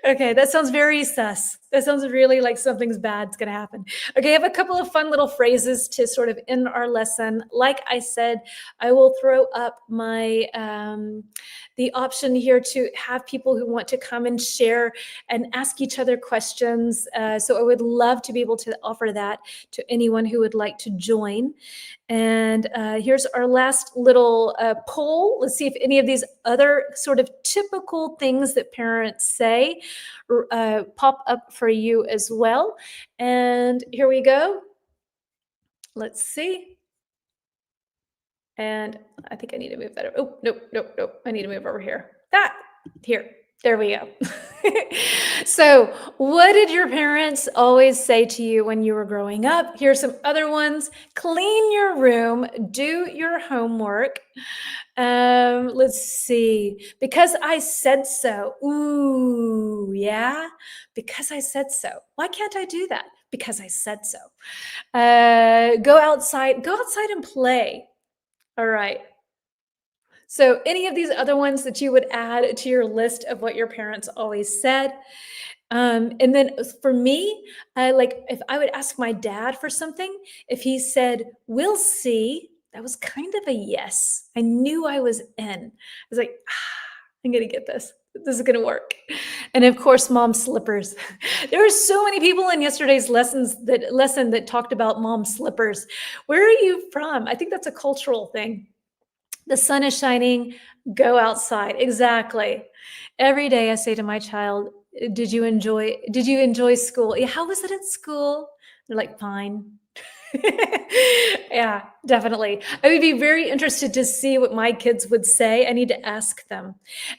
Okay, that sounds very sus. That sounds really like something's bad's going to happen. Okay, I have a couple of fun little phrases to sort of end our lesson. Like I said, I will throw up the option here to have people who want to come and share and ask each other questions. So I would love to be able to offer that to anyone who would like to join. And here's our last little poll. Let's see if any of these other sort of typical things that parents say pop up for you as well. And here we go. Let's see. And I think I need to move that. Oh, nope. I need to move over here. Here. There we go. So, what did your parents always say to you when you were growing up? Here's some other ones. Clean your room, do your homework. Let's see. Because I said so. Ooh, yeah. Because I said so. Why can't I do that? Because I said so. Go outside and play. All right. So any of these other ones that you would add to your list of what your parents always said? And then for me, like if I would ask my dad for something, if he said, we'll see, that was kind of a yes. I knew I was in. I was like, I'm going to get this. This is going to work. And of course, mom slippers. There were so many people in yesterday's lesson that talked about mom slippers. Where are you from? I think that's a cultural thing. The sun is shining, go outside. Exactly. Every day I say to my child, did you enjoy school? Yeah, how was it at school? They're like, fine. Yeah, definitely. I would be very interested to see what my kids would say. I need to ask them.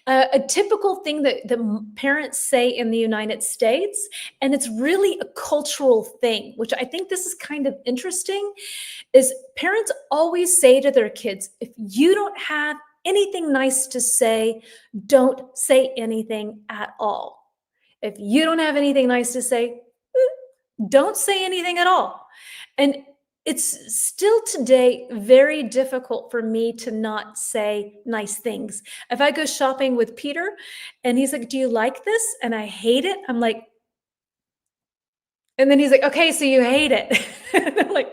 A typical thing that the parents say in the United States, and it's really a cultural thing, which I think this is kind of interesting, is parents always say to their kids, if you don't have anything nice to say, don't say anything at all. If you don't have anything nice to say, don't say anything at all. And it's still today very difficult for me to not say nice things. If I go shopping with Peter and he's like, do you like this? And I hate it. I'm like, and then he's like, okay, so you hate it. I'm like,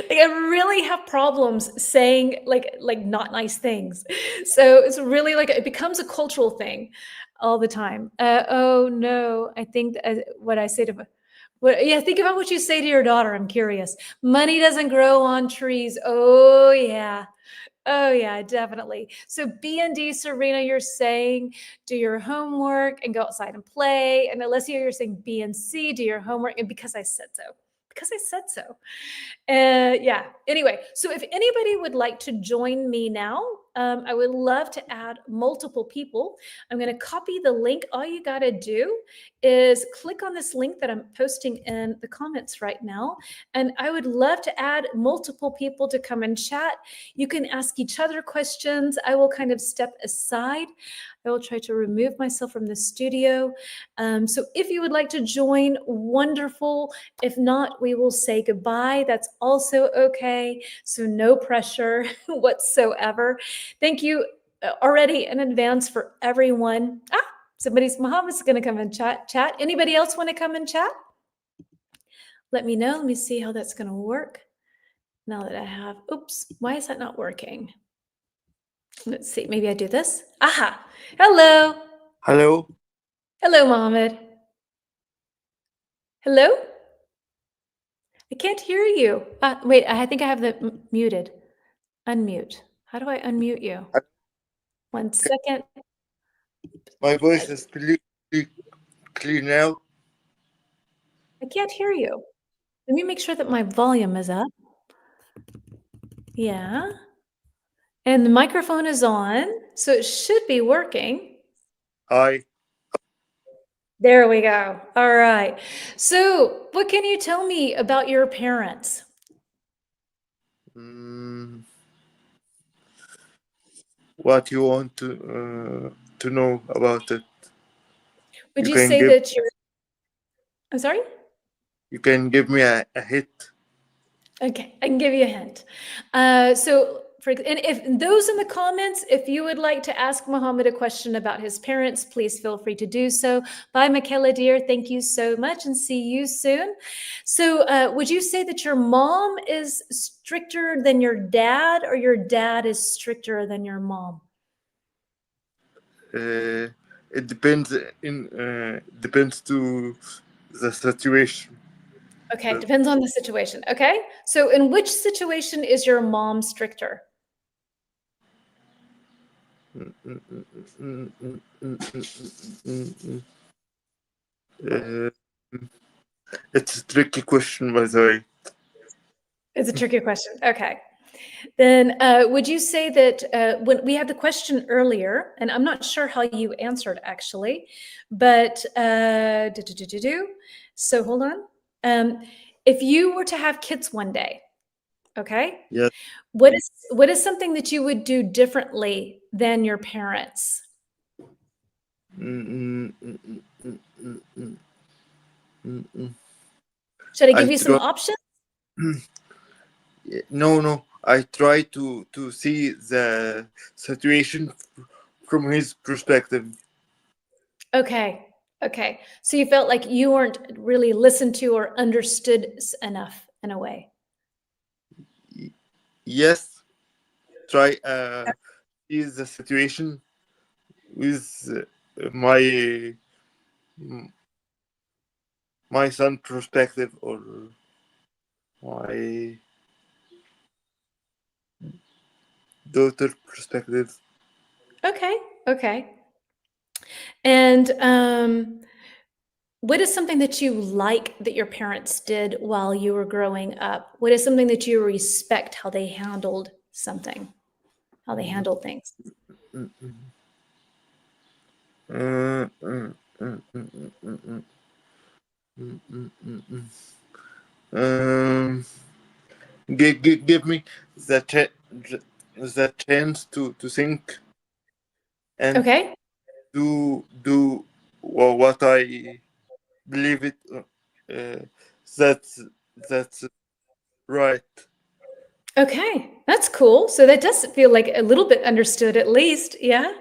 like, I really have problems saying like not nice things. So it's really like it becomes a cultural thing all the time. Oh no, I think what I say to yeah, think about what you say to your daughter. I'm curious. Money doesn't grow on trees. Oh yeah. Oh yeah, definitely. So B and D, Serena, you're saying do your homework and go outside and play. And Alessia, you're saying B and C, do your homework. And because I said so. Because I said so. Yeah. Anyway, so if anybody would like to join me now, I would love to add multiple people. I'm going to copy the link. All you got to do is click on this link that I'm posting in the comments right now. And I would love to add multiple people to come and chat. You can ask each other questions. I will kind of step aside. I will try to remove myself from the studio. So if you would like to join, wonderful. If not, we will say goodbye. That's also okay. So no pressure whatsoever. Thank you already in advance for everyone. Muhammad's going to come and chat. Anybody else want to come and chat? Let me know. Let me see how that's going to work. Now that I have, oops, why is that not working? Let's see, maybe I do this. Aha, hello. Hello. Hello, Mohammed. Hello? I can't hear you. Wait, I think I have the muted. Unmute. How do I unmute you? 1 second. My voice is clear now. I can't hear you. Let me make sure that my volume is up. Yeah. And the microphone is on, so it should be working. Hi. There we go. All right. So, what can you tell me about your parents? What you want to know about it? Would You you can say give that you're, I'm sorry? you can give me a hit. Okay, I can give you a hint. And if those in the comments, if you would like to ask Mohammed a question about his parents, please feel free to do so. Bye, Michaela, dear. Thank you so much and see you soon. So would you say that your mom is stricter than your dad or your dad is stricter than your mom? It depends depends to the situation. Okay, depends on the situation. Okay, so in which situation is your mom stricter? Uh, it's a tricky question, by the way. It's a tricky question. Okay. Then would you say that when we had the question earlier, and I'm not sure how you answered actually, but so hold on. If you were to have kids one day, okay, Yes. what is something that you would do differently than your parents? Should I I give you some try. options? No. I try to see the situation from his perspective. Okay. Okay. So you felt like you weren't really listened to or understood enough in a way. Yes. Try see the situation with my my son perspective or my daughter perspective. Okay. Okay. And what is something that you like that your parents did while you were growing up? What is something that you respect how they handled something, how they Mm, handled things? mm, mm, mm, mm, mm, mm, mm, mm, mm, mm, mm. Um, give me the the chance to think and Okay. do what I believe it. That's that's right. Okay. That's cool. So that does feel like a little bit understood at least. Yeah.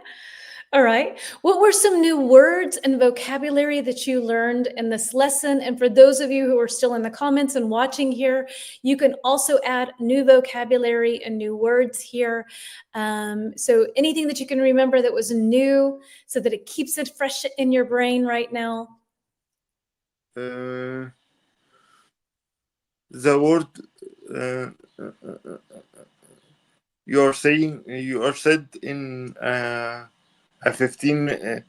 All right. What were some new words and vocabulary that you learned in this lesson? And for those of you who are still in the comments and watching here, you can also add new vocabulary and new words here. So anything that you can remember that was new so that it keeps it fresh in your brain right now. Uh, the word uh, you are saying you are said in a 15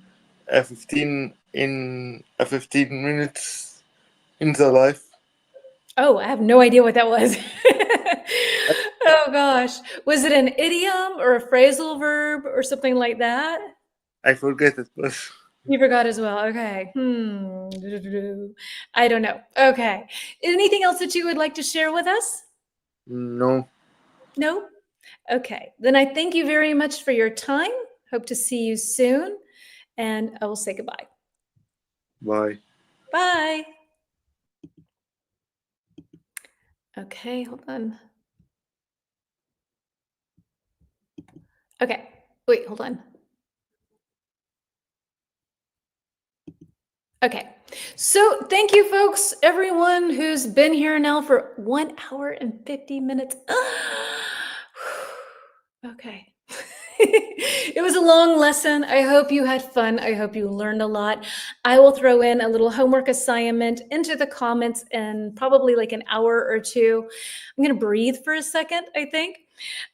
a 15 in a 15 minutes in the life. Oh, I have no idea what that was. Oh gosh. Was it an idiom or a phrasal verb or something like that? I forget it, but You forgot as well. Okay. I don't know. Okay. Anything else that you would like to share with us? no. No? Okay. Then I thank you very much for your time. Hope to see you soon. And I will say goodbye. Bye. Bye. Okay. Hold on. Okay. Wait, hold on. Okay. So thank you, folks, everyone who's been here now for 1 hour and 50 minutes. Okay. It was a long lesson. I hope you had fun. I hope you learned a lot. I will throw in a little homework assignment into the comments in probably like an hour or two. I'm going to breathe for a second, I think.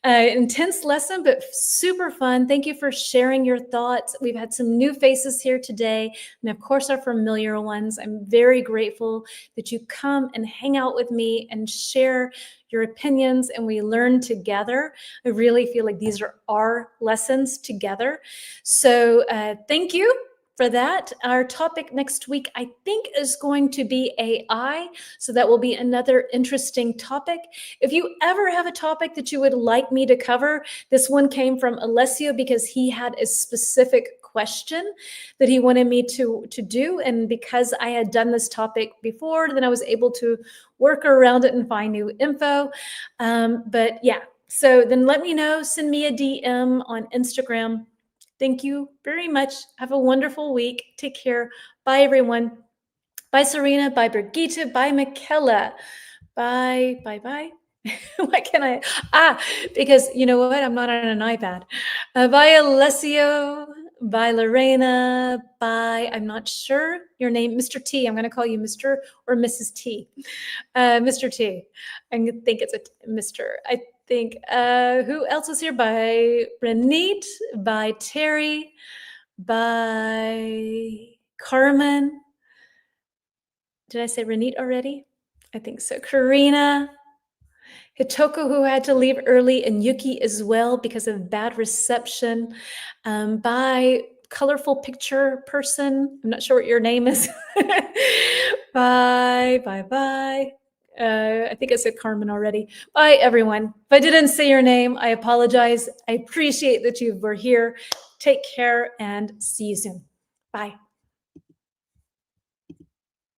Intense lesson, but super fun. Thank you for sharing your thoughts. We've had some new faces here today, and of course, our familiar ones. I'm very grateful that you come and hang out with me and share your opinions, and we learn together. I really feel like these are our lessons together. So, thank you for that. Our topic next week, I think, is going to be AI. So that will be another interesting topic. If you ever have a topic that you would like me to cover, this one came from Alessio because he had a specific question that he wanted me to do. And because I had done this topic before, then I was able to work around it and find new info. But yeah, so then let me know, send me a DM on Instagram. Thank you very much. Have a wonderful week. Take care. Bye, everyone. Bye, Serena. Bye, Brigitte. Bye, Michaela. Bye, bye, bye. What can I? Because you know what? I'm not on an iPad. Bye, Alessio. Bye, Lorena. Bye. I'm not sure your name, Mr. T. I'm going to call you Mr. or Mrs. T. Mr. T. I think it's a Mr. I think. Who else is here? Bye, Renate. Bye, Terry. Bye, Carmen. Did I say Renate already? I think so. Karina. Hitoko, who had to leave early, and Yuki as well because of bad reception. Bye, colorful picture person. I'm not sure what your name is. Bye, bye, bye. I think I said Carmen already. Bye, everyone. If I didn't say your name, I apologize. I appreciate that you were here. Take care and see you soon. Bye.